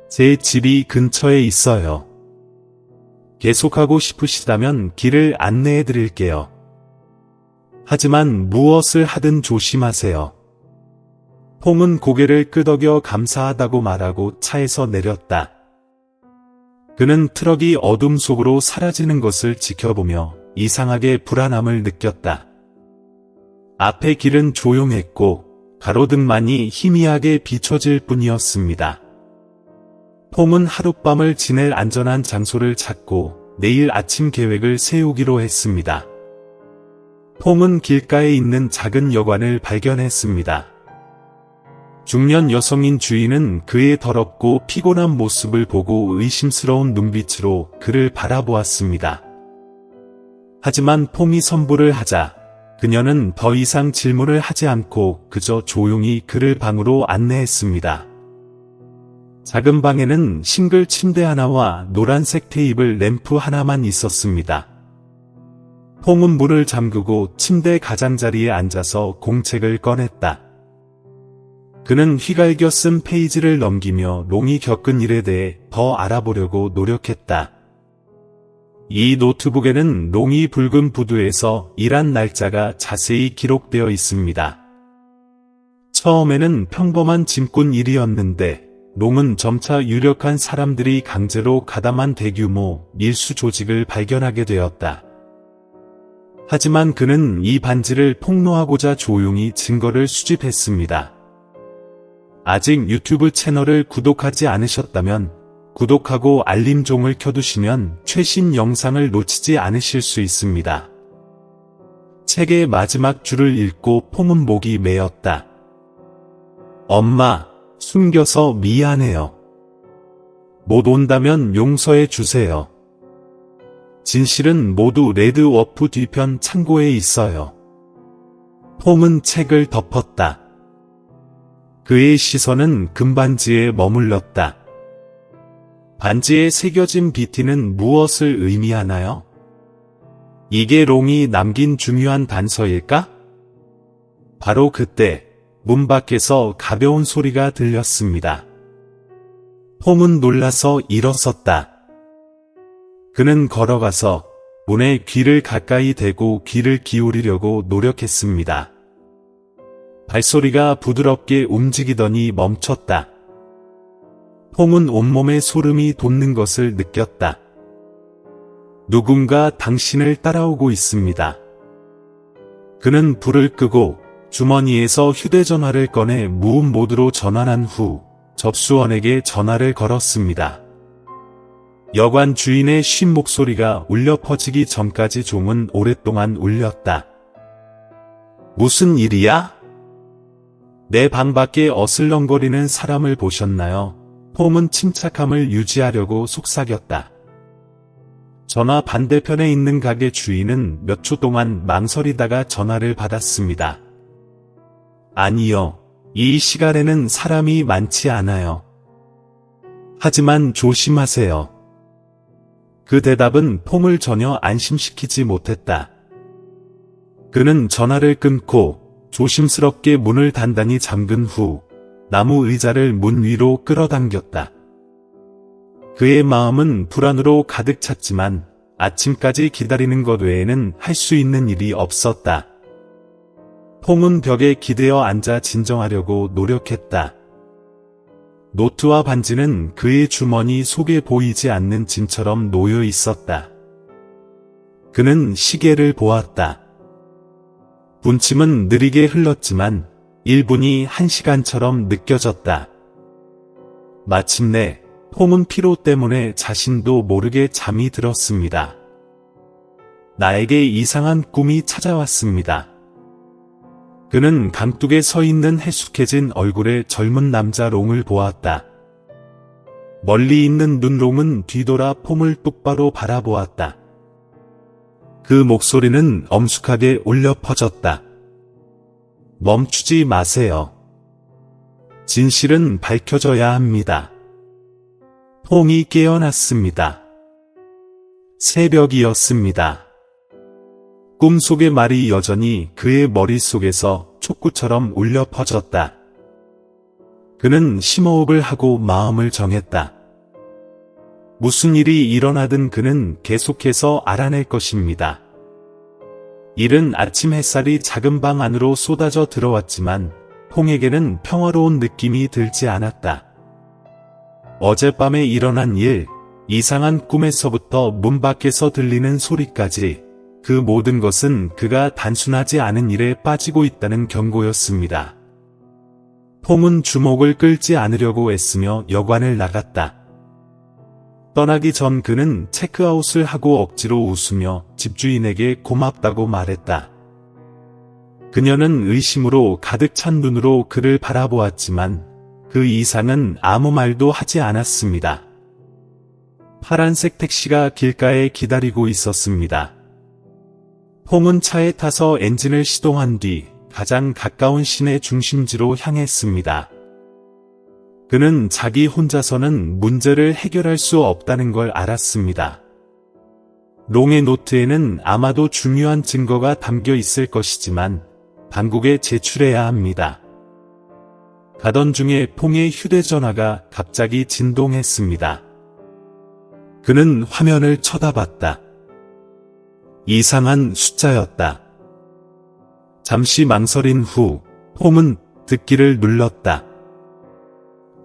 제 집이 근처에 있어요. 계속하고 싶으시다면 길을 안내해 드릴게요. 하지만 무엇을 하든 조심하세요. 퐁은 고개를 끄덕여 감사하다고 말하고 차에서 내렸다. 그는 트럭이 어둠 속으로 사라지는 것을 지켜보며 이상하게 불안함을 느꼈다. 앞의 길은 조용했고 가로등만이 희미하게 비춰질 뿐이었습니다. 퐁은 하룻밤을 지낼 안전한 장소를 찾고 내일 아침 계획을 세우기로 했습니다. 퐁은 길가에 있는 작은 여관을 발견했습니다. 중년 여성인 주인은 그의 더럽고 피곤한 모습을 보고 의심스러운 눈빛으로 그를 바라보았습니다. 하지만 퐁이 선불을 하자 그녀는 더 이상 질문을 하지 않고 그저 조용히 그를 방으로 안내했습니다. 작은 방에는 싱글 침대 하나와 노란색 테이블 램프 하나만 있었습니다. 퐁은 문을 잠그고 침대 가장자리에 앉아서 공책을 꺼냈다. 그는 휘갈겨 쓴 페이지를 넘기며 롱이 겪은 일에 대해 더 알아보려고 노력했다. 이 노트북에는 롱이 붉은 부두에서 일한 날짜가 자세히 기록되어 있습니다. 처음에는 평범한 짐꾼 일이었는데 롱은 점차 유력한 사람들이 강제로 가담한 대규모 밀수 조직을 발견하게 되었다. 하지만 그는 이 반지를 폭로하고자 조용히 증거를 수집했습니다. 아직 유튜브 채널을 구독하지 않으셨다면 구독하고 알림종을 켜두시면 최신 영상을 놓치지 않으실 수 있습니다. 책의 마지막 줄을 읽고 퐁은 목이 메었다. 엄마, 숨겨서 미안해요. 못 온다면 용서해 주세요. 진실은 모두 레드워프 뒤편 창고에 있어요. 퐁은 책을 덮었다. 그의 시선은 금반지에 머물렀다. 반지에 새겨진 비티는 무엇을 의미하나요? 이게 롱이 남긴 중요한 단서일까? 바로 그때 문 밖에서 가벼운 소리가 들렸습니다. 퐁은 놀라서 일어섰다. 그는 걸어가서 문에 귀를 가까이 대고 귀를 기울이려고 노력했습니다. 발소리가 부드럽게 움직이더니 멈췄다. 퐁은 온몸에 소름이 돋는 것을 느꼈다. 누군가 당신을 따라오고 있습니다. 그는 불을 끄고 주머니에서 휴대전화를 꺼내 무음 모드로 전환한 후 접수원에게 전화를 걸었습니다. 여관 주인의 쉰 목소리가 울려 퍼지기 전까지 종은 오랫동안 울렸다. 무슨 일이야? 내 방 밖에 어슬렁거리는 사람을 보셨나요? 퐁은 침착함을 유지하려고 속삭였다. 전화 반대편에 있는 가게 주인은 몇 초 동안 망설이다가 전화를 받았습니다. 아니요. 이 시간에는 사람이 많지 않아요. 하지만 조심하세요. 그 대답은 퐁을 전혀 안심시키지 못했다. 그는 전화를 끊고 조심스럽게 문을 단단히 잠근 후 나무 의자를 문 위로 끌어당겼다. 그의 마음은 불안으로 가득 찼지만 아침까지 기다리는 것 외에는 할 수 있는 일이 없었다. 퐁은 벽에 기대어 앉아 진정하려고 노력했다. 노트와 반지는 그의 주머니 속에 보이지 않는 짐처럼 놓여 있었다. 그는 시계를 보았다. 분침은 느리게 흘렀지만 1분이 1시간처럼 느껴졌다. 마침내 퐁은 피로 때문에 자신도 모르게 잠이 들었습니다. 나에게 이상한 꿈이 찾아왔습니다. 그는 강둑에 서 있는 해숙해진 얼굴의 젊은 남자 롱을 보았다. 멀리 있는 눈롱은 뒤돌아 퐁을 똑바로 바라보았다. 그 목소리는 엄숙하게 울려 퍼졌다. 멈추지 마세요. 진실은 밝혀져야 합니다. 퐁이 깨어났습니다. 새벽이었습니다. 꿈속의 말이 여전히 그의 머릿속에서 촉구처럼 울려 퍼졌다. 그는 심호흡을 하고 마음을 정했다. 무슨 일이 일어나든 그는 계속해서 알아낼 것입니다. 이른 아침 햇살이 작은 방 안으로 쏟아져 들어왔지만 퐁에게는 평화로운 느낌이 들지 않았다. 어젯밤에 일어난 일, 이상한 꿈에서부터 문 밖에서 들리는 소리까지 그 모든 것은 그가 단순하지 않은 일에 빠지고 있다는 경고였습니다. 퐁은 주목을 끌지 않으려고 애쓰며 여관을 나갔다. 떠나기 전 그는 체크아웃을 하고 억지로 웃으며 집주인에게 고맙다고 말했다. 그녀는 의심으로 가득 찬 눈으로 그를 바라보았지만 그 이상은 아무 말도 하지 않았습니다. 파란색 택시가 길가에 기다리고 있었습니다. 퐁은 차에 타서 엔진을 시동한 뒤 가장 가까운 시내 중심지로 향했습니다. 그는 자기 혼자서는 문제를 해결할 수 없다는 걸 알았습니다. 롱의 노트에는 아마도 중요한 증거가 담겨 있을 것이지만 당국에 제출해야 합니다. 가던 중에 퐁의 휴대전화가 갑자기 진동했습니다. 그는 화면을 쳐다봤다. 이상한 숫자였다. 잠시 망설인 후 퐁은 듣기를 눌렀다.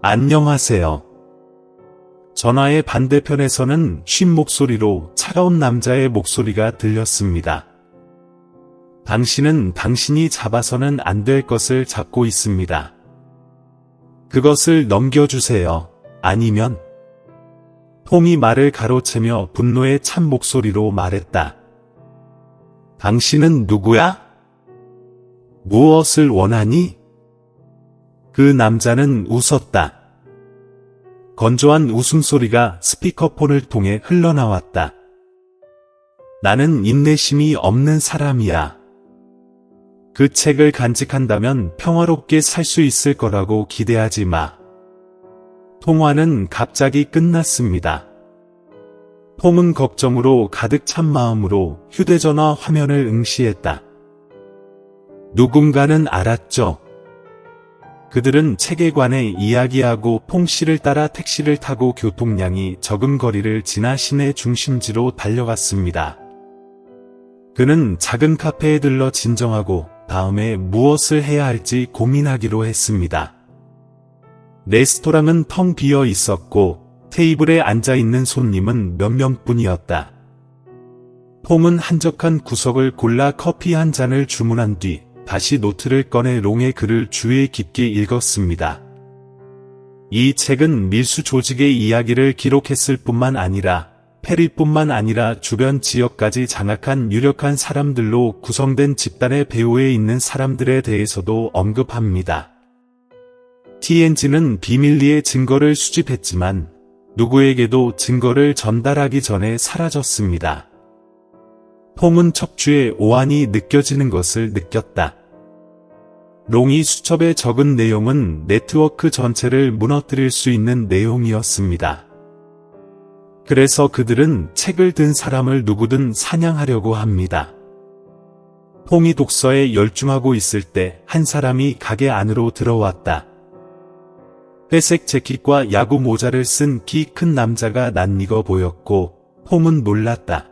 안녕하세요. 전화의 반대편에서는 쉰 목소리로 차가운 남자의 목소리가 들렸습니다. 당신은 당신이 잡아서는 안 될 것을 잡고 있습니다. 그것을 넘겨주세요. 아니면... 퐁이 말을 가로채며 분노에 찬 목소리로 말했다. 당신은 누구야? 무엇을 원하니? 그 남자는 웃었다. 건조한 웃음소리가 스피커폰을 통해 흘러나왔다. 나는 인내심이 없는 사람이야. 그 책을 간직한다면 평화롭게 살 수 있을 거라고 기대하지 마. 통화는 갑자기 끝났습니다. 퐁은 걱정으로 가득 찬 마음으로 휴대전화 화면을 응시했다. 누군가는 알았죠. 그들은 책에 관해 이야기하고 퐁 씨를 따라 택시를 타고 교통량이 적은 거리를 지나 시내 중심지로 달려갔습니다. 그는 작은 카페에 들러 진정하고 다음에 무엇을 해야 할지 고민하기로 했습니다. 레스토랑은 텅 비어 있었고 테이블에 앉아있는 손님은 몇 명뿐이었다. 퐁은 한적한 구석을 골라 커피 한 잔을 주문한 뒤 다시 노트를 꺼내 롱의 글을 주의 깊게 읽었습니다. 이 책은 밀수 조직의 이야기를 기록했을 뿐만 아니라 페리뿐만 아니라 주변 지역까지 장악한 유력한 사람들로 구성된 집단의 배후에 있는 사람들에 대해서도 언급합니다. TNG는 비밀리에 증거를 수집했지만 누구에게도 증거를 전달하기 전에 사라졌습니다. 퐁은 척추에 오한이 느껴지는 것을 느꼈다. 롱이 수첩에 적은 내용은 네트워크 전체를 무너뜨릴 수 있는 내용이었습니다. 그래서 그들은 책을 든 사람을 누구든 사냥하려고 합니다. 퐁이 독서에 열중하고 있을 때 한 사람이 가게 안으로 들어왔다. 회색 재킷과 야구 모자를 쓴 키 큰 남자가 낯익어 보였고 퐁은 놀랐다.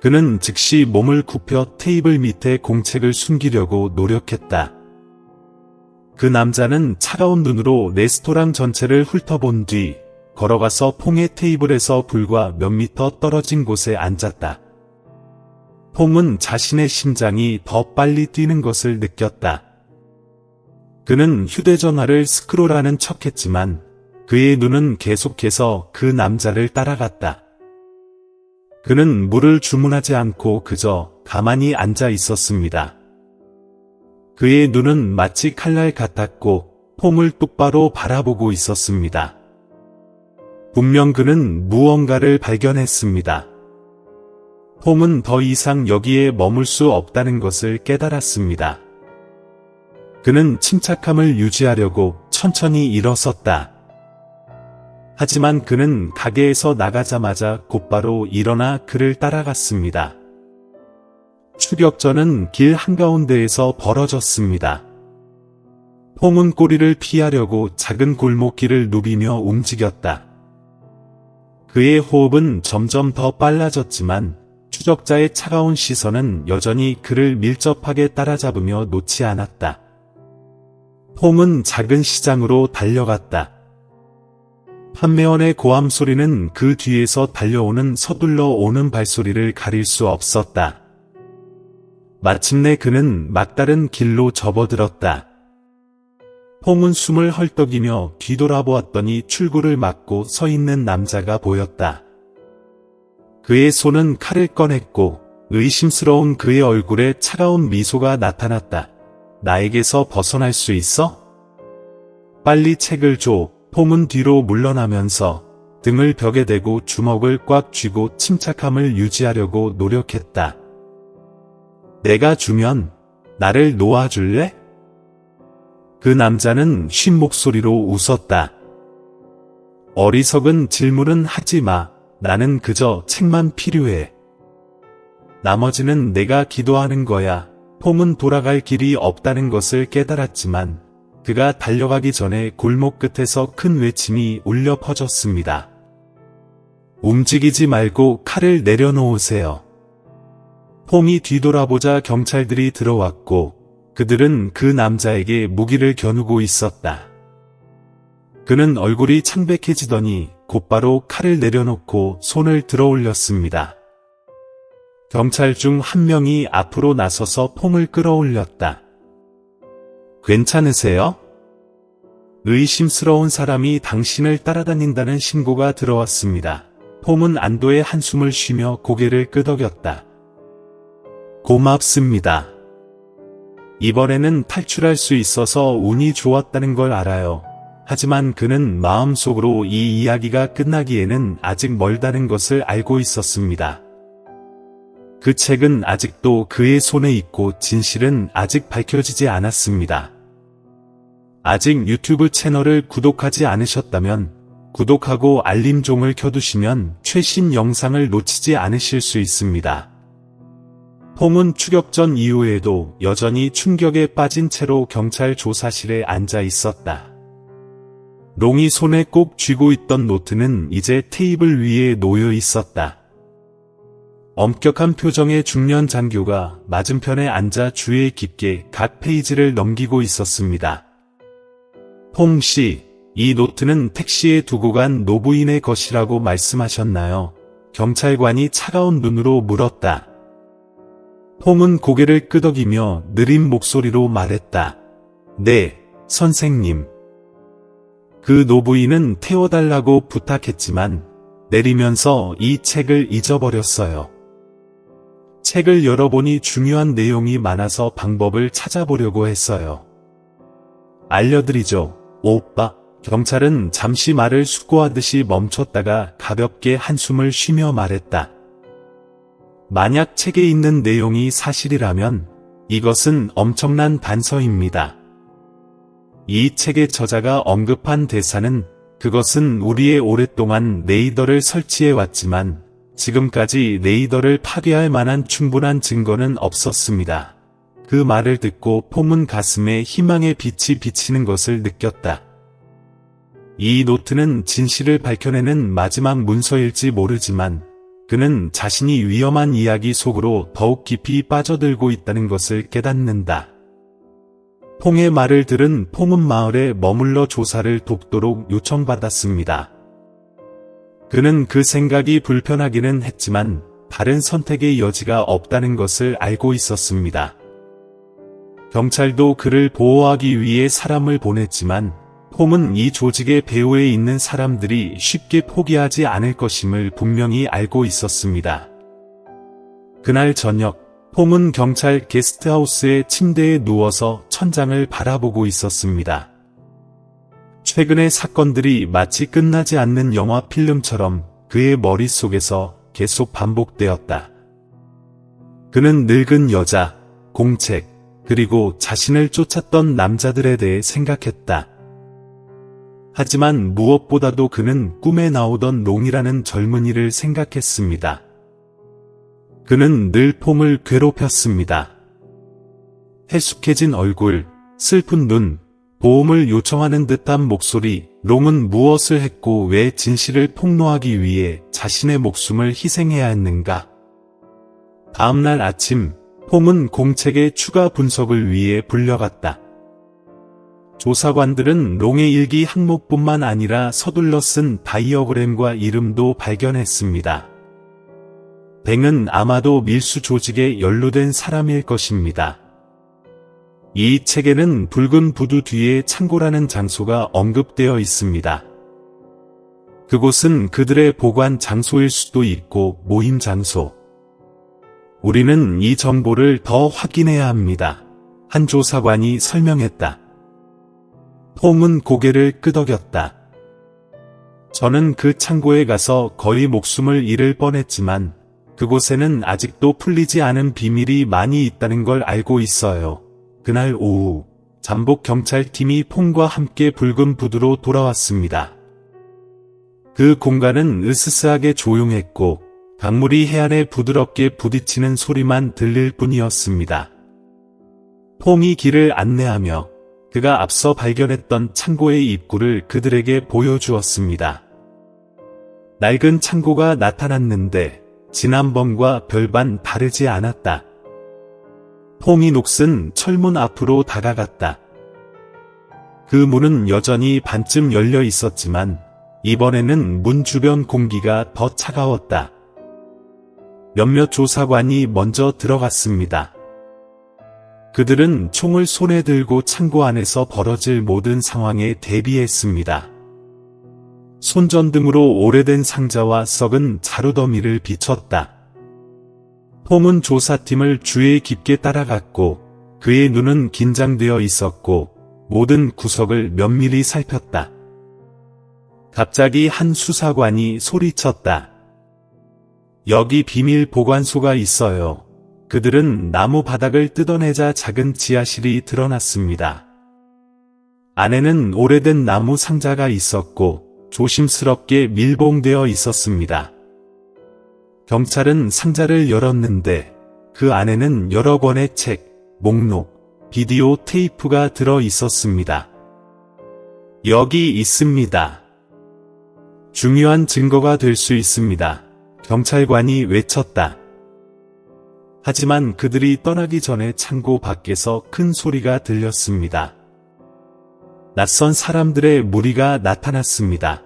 그는 즉시 몸을 굽혀 테이블 밑에 공책을 숨기려고 노력했다. 그 남자는 차가운 눈으로 레스토랑 전체를 훑어본 뒤 걸어가서 퐁의 테이블에서 불과 몇 미터 떨어진 곳에 앉았다. 퐁은 자신의 심장이 더 빨리 뛰는 것을 느꼈다. 그는 휴대전화를 스크롤하는 척했지만 그의 눈은 계속해서 그 남자를 따라갔다. 그는 물을 주문하지 않고 그저 가만히 앉아 있었습니다. 그의 눈은 마치 칼날 같았고 퐁을 똑바로 바라보고 있었습니다. 분명 그는 무언가를 발견했습니다. 퐁은 더 이상 여기에 머물 수 없다는 것을 깨달았습니다. 그는 침착함을 유지하려고 천천히 일어섰다. 하지만 그는 가게에서 나가자마자 곧바로 일어나 그를 따라갔습니다. 추격전은 길 한가운데에서 벌어졌습니다. 퐁은 꼬리를 피하려고 작은 골목길을 누비며 움직였다. 그의 호흡은 점점 더 빨라졌지만 추적자의 차가운 시선은 여전히 그를 밀접하게 따라잡으며 놓지 않았다. 퐁은 작은 시장으로 달려갔다. 판매원의 고함 소리는 그 뒤에서 달려오는 서둘러 오는 발소리를 가릴 수 없었다. 마침내 그는 막다른 길로 접어들었다. 퐁은 숨을 헐떡이며 뒤돌아보았더니 출구를 막고 서 있는 남자가 보였다. 그의 손은 칼을 꺼냈고 의심스러운 그의 얼굴에 차가운 미소가 나타났다. 나에게서 벗어날 수 있어? 빨리 책을 줘. 퐁은 뒤로 물러나면서 등을 벽에 대고 주먹을 꽉 쥐고 침착함을 유지하려고 노력했다. 내가 주면 나를 놓아줄래? 그 남자는 쉰 목소리로 웃었다. 어리석은 질문은 하지 마. 나는 그저 책만 필요해. 나머지는 내가 기도하는 거야. 퐁은 돌아갈 길이 없다는 것을 깨달았지만 그가 달려가기 전에 골목 끝에서 큰 외침이 울려 퍼졌습니다. 움직이지 말고 칼을 내려놓으세요. 퐁이 뒤돌아보자 경찰들이 들어왔고 그들은 그 남자에게 무기를 겨누고 있었다. 그는 얼굴이 창백해지더니 곧바로 칼을 내려놓고 손을 들어 올렸습니다. 경찰 중 한 명이 앞으로 나서서 퐁을 끌어올렸다. 괜찮으세요? 의심스러운 사람이 당신을 따라다닌다는 신고가 들어왔습니다. 퐁은 안도의 한숨을 쉬며 고개를 끄덕였다. 고맙습니다. 이번에는 탈출할 수 있어서 운이 좋았다는 걸 알아요. 하지만 그는 마음속으로 이 이야기가 끝나기에는 아직 멀다는 것을 알고 있었습니다. 그 책은 아직도 그의 손에 있고 진실은 아직 밝혀지지 않았습니다. 아직 유튜브 채널을 구독하지 않으셨다면 구독하고 알림종을 켜두시면 최신 영상을 놓치지 않으실 수 있습니다. 퐁은 추격 전 이후에도 여전히 충격에 빠진 채로 경찰 조사실에 앉아 있었다. 롱이 손에 꼭 쥐고 있던 노트는 이제 테이블 위에 놓여 있었다. 엄격한 표정의 중년 장교가 맞은편에 앉아 주의 깊게 각 페이지를 넘기고 있었습니다. 퐁 씨, 이 노트는 택시에 두고 간 노부인의 것이라고 말씀하셨나요? 경찰관이 차가운 눈으로 물었다. 퐁은 고개를 끄덕이며 느린 목소리로 말했다. 네, 선생님. 그 노부인은 태워달라고 부탁했지만 내리면서 이 책을 잊어버렸어요. 책을 열어보니 중요한 내용이 많아서 방법을 찾아보려고 했어요. 알려드리죠, 오빠. 경찰은 잠시 말을 숙고하듯이 멈췄다가 가볍게 한숨을 쉬며 말했다. 만약 책에 있는 내용이 사실이라면 이것은 엄청난 단서입니다. 이 책의 저자가 언급한 대사는 그것은 우리의 오랫동안 레이더를 설치해왔지만 지금까지 레이더를 파괴할 만한 충분한 증거는 없었습니다. 그 말을 듣고 퐁은 가슴에 희망의 빛이 비치는 것을 느꼈다. 이 노트는 진실을 밝혀내는 마지막 문서일지 모르지만 그는 자신이 위험한 이야기 속으로 더욱 깊이 빠져들고 있다는 것을 깨닫는다. 퐁의 말을 들은 퐁은 마을에 머물러 조사를 돕도록 요청받았습니다. 그는 그 생각이 불편하기는 했지만 다른 선택의 여지가 없다는 것을 알고 있었습니다. 경찰도 그를 보호하기 위해 사람을 보냈지만 퐁은 이 조직의 배후에 있는 사람들이 쉽게 포기하지 않을 것임을 분명히 알고 있었습니다. 그날 저녁, 퐁은 경찰 게스트하우스의 침대에 누워서 천장을 바라보고 있었습니다. 최근의 사건들이 마치 끝나지 않는 영화 필름처럼 그의 머릿속에서 계속 반복되었다. 그는 늙은 여자, 공책, 그리고 자신을 쫓았던 남자들에 대해 생각했다. 하지만 무엇보다도 그는 꿈에 나오던 롱이라는 젊은이를 생각했습니다. 그는 늘 퐁을 괴롭혔습니다. 해숙해진 얼굴, 슬픈 눈, 도움을 요청하는 듯한 목소리, 롱은 무엇을 했고 왜 진실을 폭로하기 위해 자신의 목숨을 희생해야 했는가? 다음날 아침, 퐁은 공책의 추가 분석을 위해 불려갔다. 조사관들은 롱의 일기 항목뿐만 아니라 서둘러 쓴 다이어그램과 이름도 발견했습니다. 뱅은 아마도 밀수 조직에 연루된 사람일 것입니다. 이 책에는 붉은 부두 뒤에 창고라는 장소가 언급되어 있습니다. 그곳은 그들의 보관 장소일 수도 있고 모임 장소. 우리는 이 정보를 더 확인해야 합니다. 한 조사관이 설명했다. 톰은 고개를 끄덕였다. 저는 그 창고에 가서 거의 목숨을 잃을 뻔했지만 그곳에는 아직도 풀리지 않은 비밀이 많이 있다는 걸 알고 있어요. 그날 오후 잠복 경찰팀이 폼과 함께 붉은 부두로 돌아왔습니다. 그 공간은 으스스하게 조용했고 강물이 해안에 부드럽게 부딪히는 소리만 들릴 뿐이었습니다. 폼이 길을 안내하며 그가 앞서 발견했던 창고의 입구를 그들에게 보여주었습니다. 낡은 창고가 나타났는데 지난번과 별반 다르지 않았다. 폼이 녹슨 철문 앞으로 다가갔다. 그 문은 여전히 반쯤 열려 있었지만 이번에는 문 주변 공기가 더 차가웠다. 몇몇 조사관이 먼저 들어갔습니다. 그들은 총을 손에 들고 창고 안에서 벌어질 모든 상황에 대비했습니다. 손전등으로 오래된 상자와 썩은 자루더미를 비췄다. 톰은 조사팀을 주의 깊게 따라갔고 그의 눈은 긴장되어 있었고 모든 구석을 면밀히 살폈다. 갑자기 한 수사관이 소리쳤다. 여기 비밀 보관소가 있어요. 그들은 나무 바닥을 뜯어내자 작은 지하실이 드러났습니다. 안에는 오래된 나무 상자가 있었고 조심스럽게 밀봉되어 있었습니다. 경찰은 상자를 열었는데 그 안에는 여러 권의 책, 목록, 비디오 테이프가 들어 있었습니다. 여기 있습니다. 중요한 증거가 될 수 있습니다. 경찰관이 외쳤다. 하지만 그들이 떠나기 전에 창고 밖에서 큰 소리가 들렸습니다. 낯선 사람들의 무리가 나타났습니다.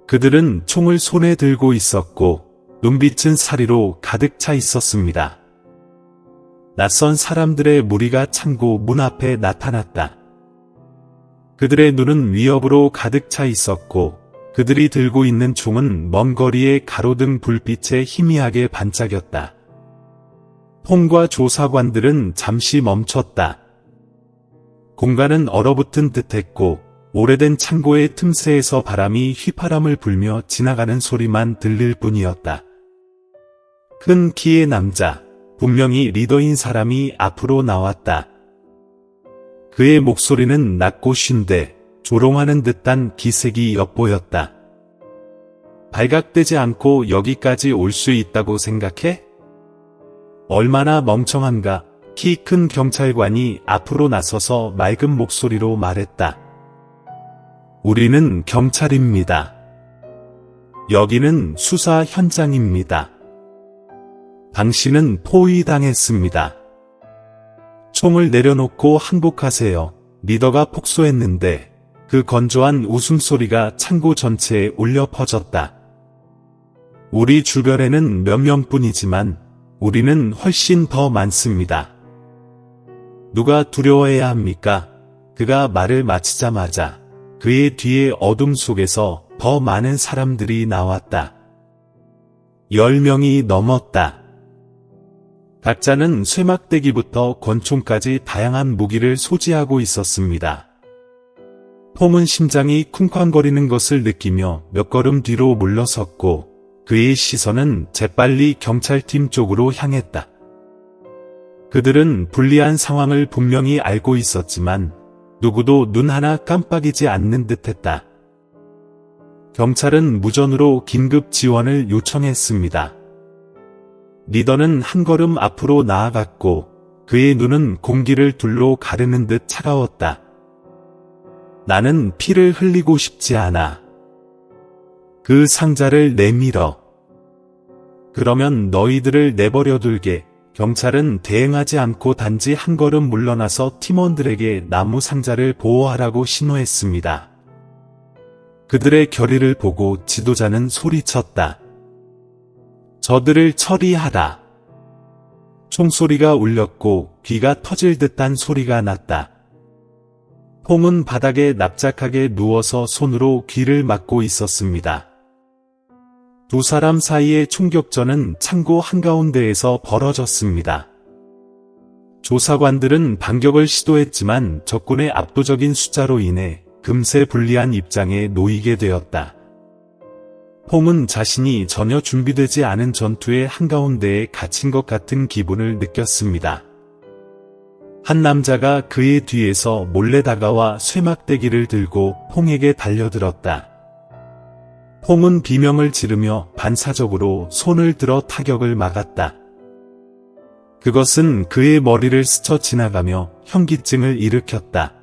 그들은 총을 손에 들고 있었고 눈빛은 사리로 가득 차 있었습니다. 낯선 사람들의 무리가 창고 문 앞에 나타났다. 그들의 눈은 위협으로 가득 차 있었고 그들이 들고 있는 총은 먼 거리의 가로등 불빛에 희미하게 반짝였다. 폼과 조사관들은 잠시 멈췄다. 공간은 얼어붙은 듯했고 오래된 창고의 틈새에서 바람이 휘파람을 불며 지나가는 소리만 들릴 뿐이었다. 큰 키의 남자, 분명히 리더인 사람이 앞으로 나왔다. 그의 목소리는 낮고 쉰데 조롱하는 듯한 기색이 엿보였다. 발각되지 않고 여기까지 올 수 있다고 생각해? 얼마나 멍청한가? 키 큰 경찰관이 앞으로 나서서 맑은 목소리로 말했다. 우리는 경찰입니다. 여기는 수사 현장입니다. 당신은 포위당했습니다. 총을 내려놓고 항복하세요. 리더가 폭소했는데 그 건조한 웃음소리가 창고 전체에 울려 퍼졌다. 우리 주변에는 몇 명뿐이지만 우리는 훨씬 더 많습니다. 누가 두려워해야 합니까? 그가 말을 마치자마자 그의 뒤에 어둠 속에서 더 많은 사람들이 나왔다. 10명이 넘었다. 각자는 쇠막대기부터 권총까지 다양한 무기를 소지하고 있었습니다. 톰은 심장이 쿵쾅거리는 것을 느끼며 몇 걸음 뒤로 물러섰고 그의 시선은 재빨리 경찰팀 쪽으로 향했다. 그들은 불리한 상황을 분명히 알고 있었지만 누구도 눈 하나 깜빡이지 않는 듯했다. 경찰은 무전으로 긴급 지원을 요청했습니다. 리더는 한 걸음 앞으로 나아갔고 그의 눈은 공기를 둘로 가르는 듯 차가웠다. 나는 피를 흘리고 싶지 않아. 그 상자를 내밀어. 그러면 너희들을 내버려 둘게. 경찰은 대응하지 않고 단지 한 걸음 물러나서 팀원들에게 나무 상자를 보호하라고 신호했습니다. 그들의 결의를 보고 지도자는 소리쳤다. 저들을 처리하라. 총소리가 울렸고 귀가 터질 듯한 소리가 났다. 폼은 바닥에 납작하게 누워서 손으로 귀를 막고 있었습니다. 두 사람 사이의 총격전은 창고 한가운데에서 벌어졌습니다. 조사관들은 반격을 시도했지만 적군의 압도적인 숫자로 인해 금세 불리한 입장에 놓이게 되었다. 폼은 자신이 전혀 준비되지 않은 전투의 한가운데에 갇힌 것 같은 기분을 느꼈습니다. 한 남자가 그의 뒤에서 몰래 다가와 쇠막대기를 들고 폼에게 달려들었다. 폼은 비명을 지르며 반사적으로 손을 들어 타격을 막았다. 그것은 그의 머리를 스쳐 지나가며 현기증을 일으켰다.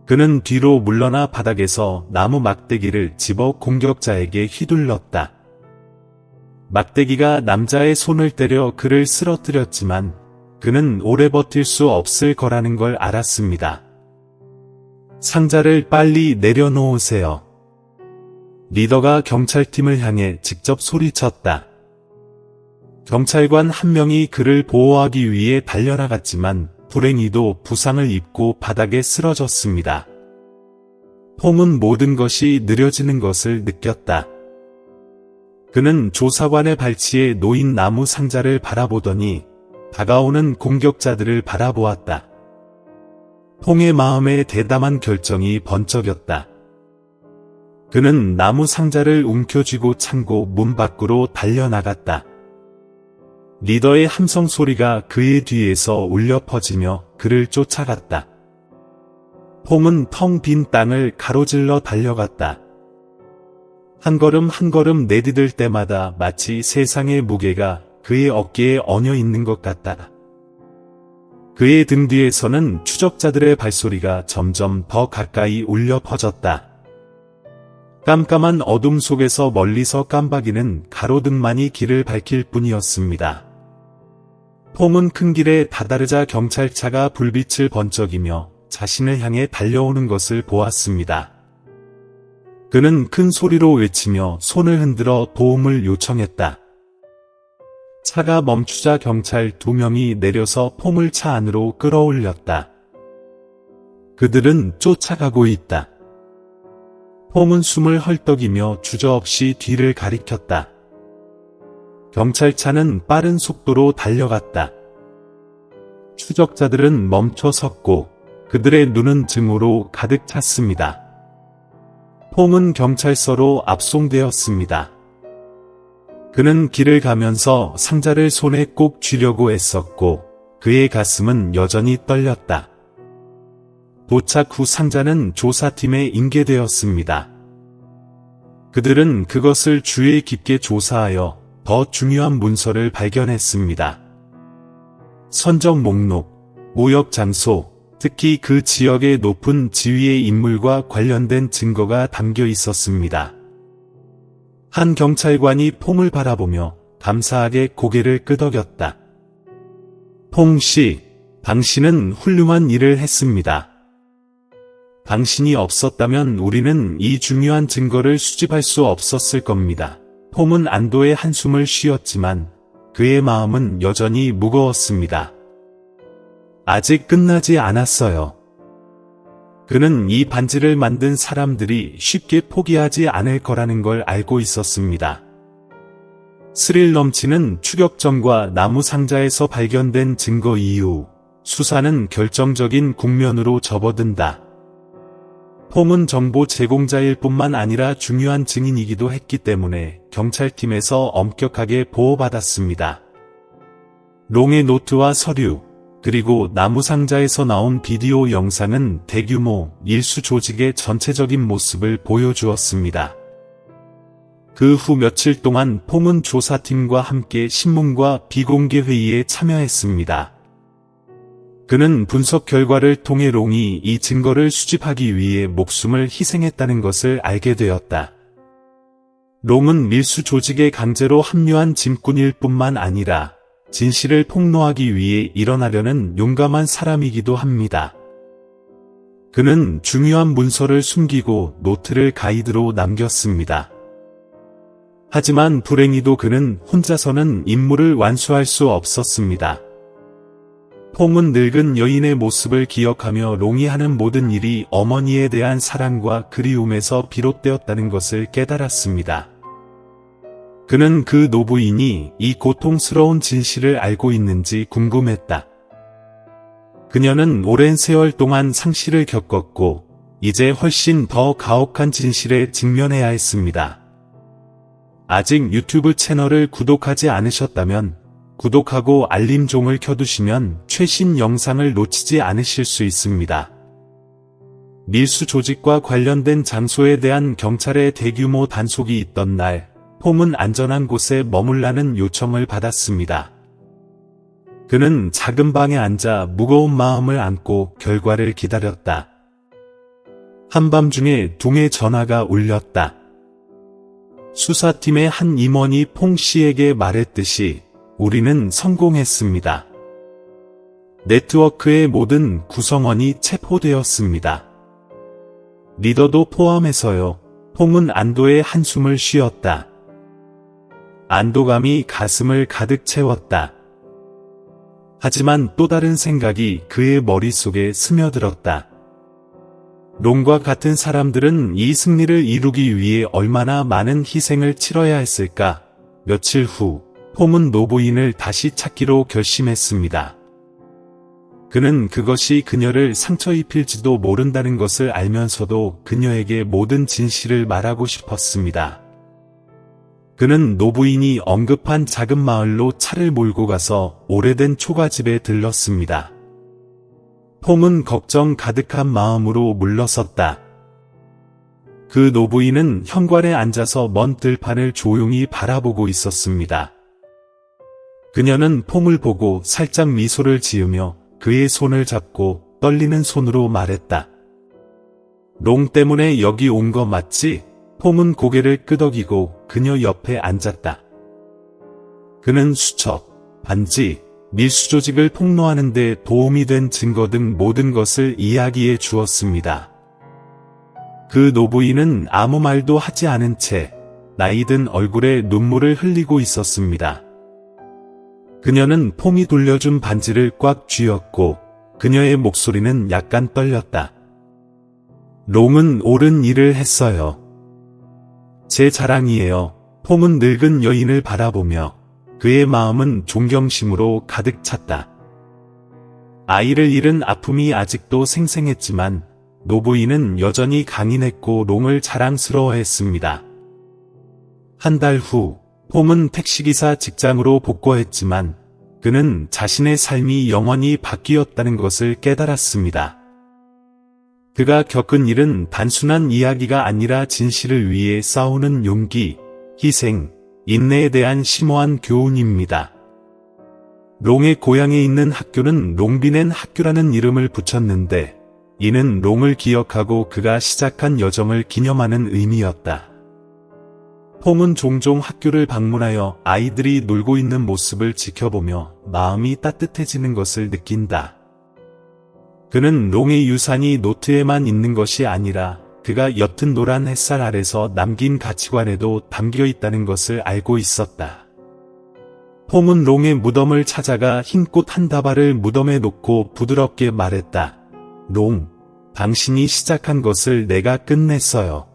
그는 뒤로 물러나 바닥에서 나무 막대기를 집어 공격자에게 휘둘렀다. 막대기가 남자의 손을 때려 그를 쓰러뜨렸지만 그는 오래 버틸 수 없을 거라는 걸 알았습니다. 상자를 빨리 내려놓으세요. 리더가 경찰팀을 향해 직접 소리쳤다. 경찰관 한 명이 그를 보호하기 위해 달려나갔지만 불행히도 부상을 입고 바닥에 쓰러졌습니다. 폼은 모든 것이 느려지는 것을 느꼈다. 그는 조사관의 발치에 놓인 나무 상자를 바라보더니 다가오는 공격자들을 바라보았다. 폼의 마음에 대담한 결정이 번쩍였다. 그는 나무 상자를 움켜쥐고 창고 문 밖으로 달려나갔다. 리더의 함성 소리가 그의 뒤에서 울려 퍼지며 그를 쫓아갔다. 폼은 텅 빈 땅을 가로질러 달려갔다. 한 걸음 한 걸음 내디딜 때마다 마치 세상의 무게가 그의 어깨에 얹어 있는 것 같다. 그의 등 뒤에서는 추적자들의 발소리가 점점 더 가까이 울려 퍼졌다. 깜깜한 어둠 속에서 멀리서 깜박이는 가로등만이 길을 밝힐 뿐이었습니다. 폼은 큰 길에 다다르자 경찰차가 불빛을 번쩍이며 자신을 향해 달려오는 것을 보았습니다. 그는 큰 소리로 외치며 손을 흔들어 도움을 요청했다. 차가 멈추자 경찰 2명이 내려서 폼을 차 안으로 끌어올렸다. 그들은 쫓아가고 있다. 폼은 숨을 헐떡이며 주저없이 뒤를 가리켰다. 경찰차는 빠른 속도로 달려갔다. 추적자들은 멈춰 섰고 그들의 눈은 증오로 가득 찼습니다. 폼은 경찰서로 압송되었습니다. 그는 길을 가면서 상자를 손에 꼭 쥐려고 애썼고 그의 가슴은 여전히 떨렸다. 도착 후 상자는 조사팀에 인계되었습니다. 그들은 그것을 주의 깊게 조사하여 더 중요한 문서를 발견했습니다. 선적 목록, 모역 장소, 특히 그 지역의 높은 지위의 인물과 관련된 증거가 담겨 있었습니다. 한 경찰관이 폼을 바라보며 감사하게 고개를 끄덕였다. 폼 씨, 당신은 훌륭한 일을 했습니다. 당신이 없었다면 우리는 이 중요한 증거를 수집할 수 없었을 겁니다. 폼은 안도의 한숨을 쉬었지만 그의 마음은 여전히 무거웠습니다. 아직 끝나지 않았어요. 그는 이 반지를 만든 사람들이 쉽게 포기하지 않을 거라는 걸 알고 있었습니다. 스릴 넘치는 추격전과 나무 상자에서 발견된 증거 이후 수사는 결정적인 국면으로 접어든다. 폼은 정보 제공자일 뿐만 아니라 중요한 증인이기도 했기 때문에 경찰팀에서 엄격하게 보호받았습니다. 롱의 노트와 서류, 그리고 나무 상자에서 나온 비디오 영상은 대규모 밀수 조직의 전체적인 모습을 보여주었습니다. 그 후 며칠 동안 폼은 조사팀과 함께 신문과 비공개 회의에 참여했습니다. 그는 분석 결과를 통해 롱이 이 증거를 수집하기 위해 목숨을 희생했다는 것을 알게 되었다. 롱은 밀수 조직에 강제로 합류한 짐꾼일 뿐만 아니라 진실을 폭로하기 위해 일어나려는 용감한 사람이기도 합니다. 그는 중요한 문서를 숨기고 노트를 가이드로 남겼습니다. 하지만 불행히도 그는 혼자서는 임무를 완수할 수 없었습니다. 폼은 늙은 여인의 모습을 기억하며 롱이 하는 모든 일이 어머니에 대한 사랑과 그리움에서 비롯되었다는 것을 깨달았습니다. 그는 그 노부인이 이 고통스러운 진실을 알고 있는지 궁금했다. 그녀는 오랜 세월 동안 상실을 겪었고 이제 훨씬 더 가혹한 진실에 직면해야 했습니다. 아직 유튜브 채널을 구독하지 않으셨다면 구독하고 알림종을 켜두시면 최신 영상을 놓치지 않으실 수 있습니다. 밀수 조직과 관련된 장소에 대한 경찰의 대규모 단속이 있던 날, 폼은 안전한 곳에 머물라는 요청을 받았습니다. 그는 작은 방에 앉아 무거운 마음을 안고 결과를 기다렸다. 한밤중에 동해 전화가 울렸다. 수사팀의 한 임원이 퐁 씨에게 말했듯이 우리는 성공했습니다. 네트워크의 모든 구성원이 체포되었습니다. 리더도 포함해서요. 퐁은 안도의 한숨을 쉬었다. 안도감이 가슴을 가득 채웠다. 하지만 또 다른 생각이 그의 머릿속에 스며들었다. 롱과 같은 사람들은 이 승리를 이루기 위해 얼마나 많은 희생을 치러야 했을까? 며칠 후, 폼은 노부인을 다시 찾기로 결심했습니다. 그는 그것이 그녀를 상처 입힐지도 모른다는 것을 알면서도 그녀에게 모든 진실을 말하고 싶었습니다. 그는 노부인이 언급한 작은 마을로 차를 몰고 가서 오래된 초가집에 들렀습니다. 폼은 걱정 가득한 마음으로 물러섰다. 그 노부인은 현관에 앉아서 먼 들판을 조용히 바라보고 있었습니다. 그녀는 폼을 보고 살짝 미소를 지으며 그의 손을 잡고 떨리는 손으로 말했다. 롱 때문에 여기 온 거 맞지? 폼은 고개를 끄덕이고 그녀 옆에 앉았다. 그는 수첩, 반지, 밀수 조직을 폭로하는 데 도움이 된 증거 등 모든 것을 이야기해 주었습니다. 그 노부인은 아무 말도 하지 않은 채 나이든 얼굴에 눈물을 흘리고 있었습니다. 그녀는 폼이 돌려준 반지를 꽉 쥐었고 그녀의 목소리는 약간 떨렸다. 롱은 옳은 일을 했어요. 제 자랑이에요. 폼은 늙은 여인을 바라보며 그의 마음은 존경심으로 가득 찼다. 아이를 잃은 아픔이 아직도 생생했지만 노부인은 여전히 강인했고 롱을 자랑스러워했습니다. 한 달 후, 폼은 택시기사 직장으로 복귀했지만 그는 자신의 삶이 영원히 바뀌었다는 것을 깨달았습니다. 그가 겪은 일은 단순한 이야기가 아니라 진실을 위해 싸우는 용기, 희생, 인내에 대한 심오한 교훈입니다. 롱의 고향에 있는 학교는 롱비넨 학교라는 이름을 붙였는데 이는 롱을 기억하고 그가 시작한 여정을 기념하는 의미였다. 폼은 종종 학교를 방문하여 아이들이 놀고 있는 모습을 지켜보며 마음이 따뜻해지는 것을 느낀다. 그는 롱의 유산이 노트에만 있는 것이 아니라 그가 옅은 노란 햇살 아래서 남긴 가치관에도 담겨 있다는 것을 알고 있었다. 폼은 롱의 무덤을 찾아가 흰 꽃 한 다발을 무덤에 놓고 부드럽게 말했다. 롱, 당신이 시작한 것을 내가 끝냈어요.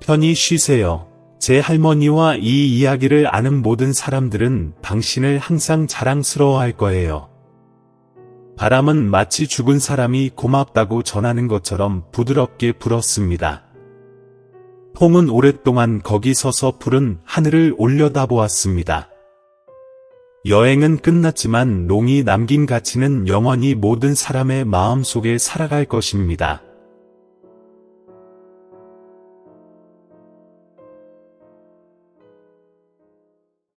편히 쉬세요. 제 할머니와 이 이야기를 아는 모든 사람들은 당신을 항상 자랑스러워할 거예요. 바람은 마치 죽은 사람이 고맙다고 전하는 것처럼 부드럽게 불었습니다. 폼은 오랫동안 거기 서서 푸른 하늘을 올려다보았습니다. 여행은 끝났지만 롱이 남긴 가치는 영원히 모든 사람의 마음속에 살아갈 것입니다.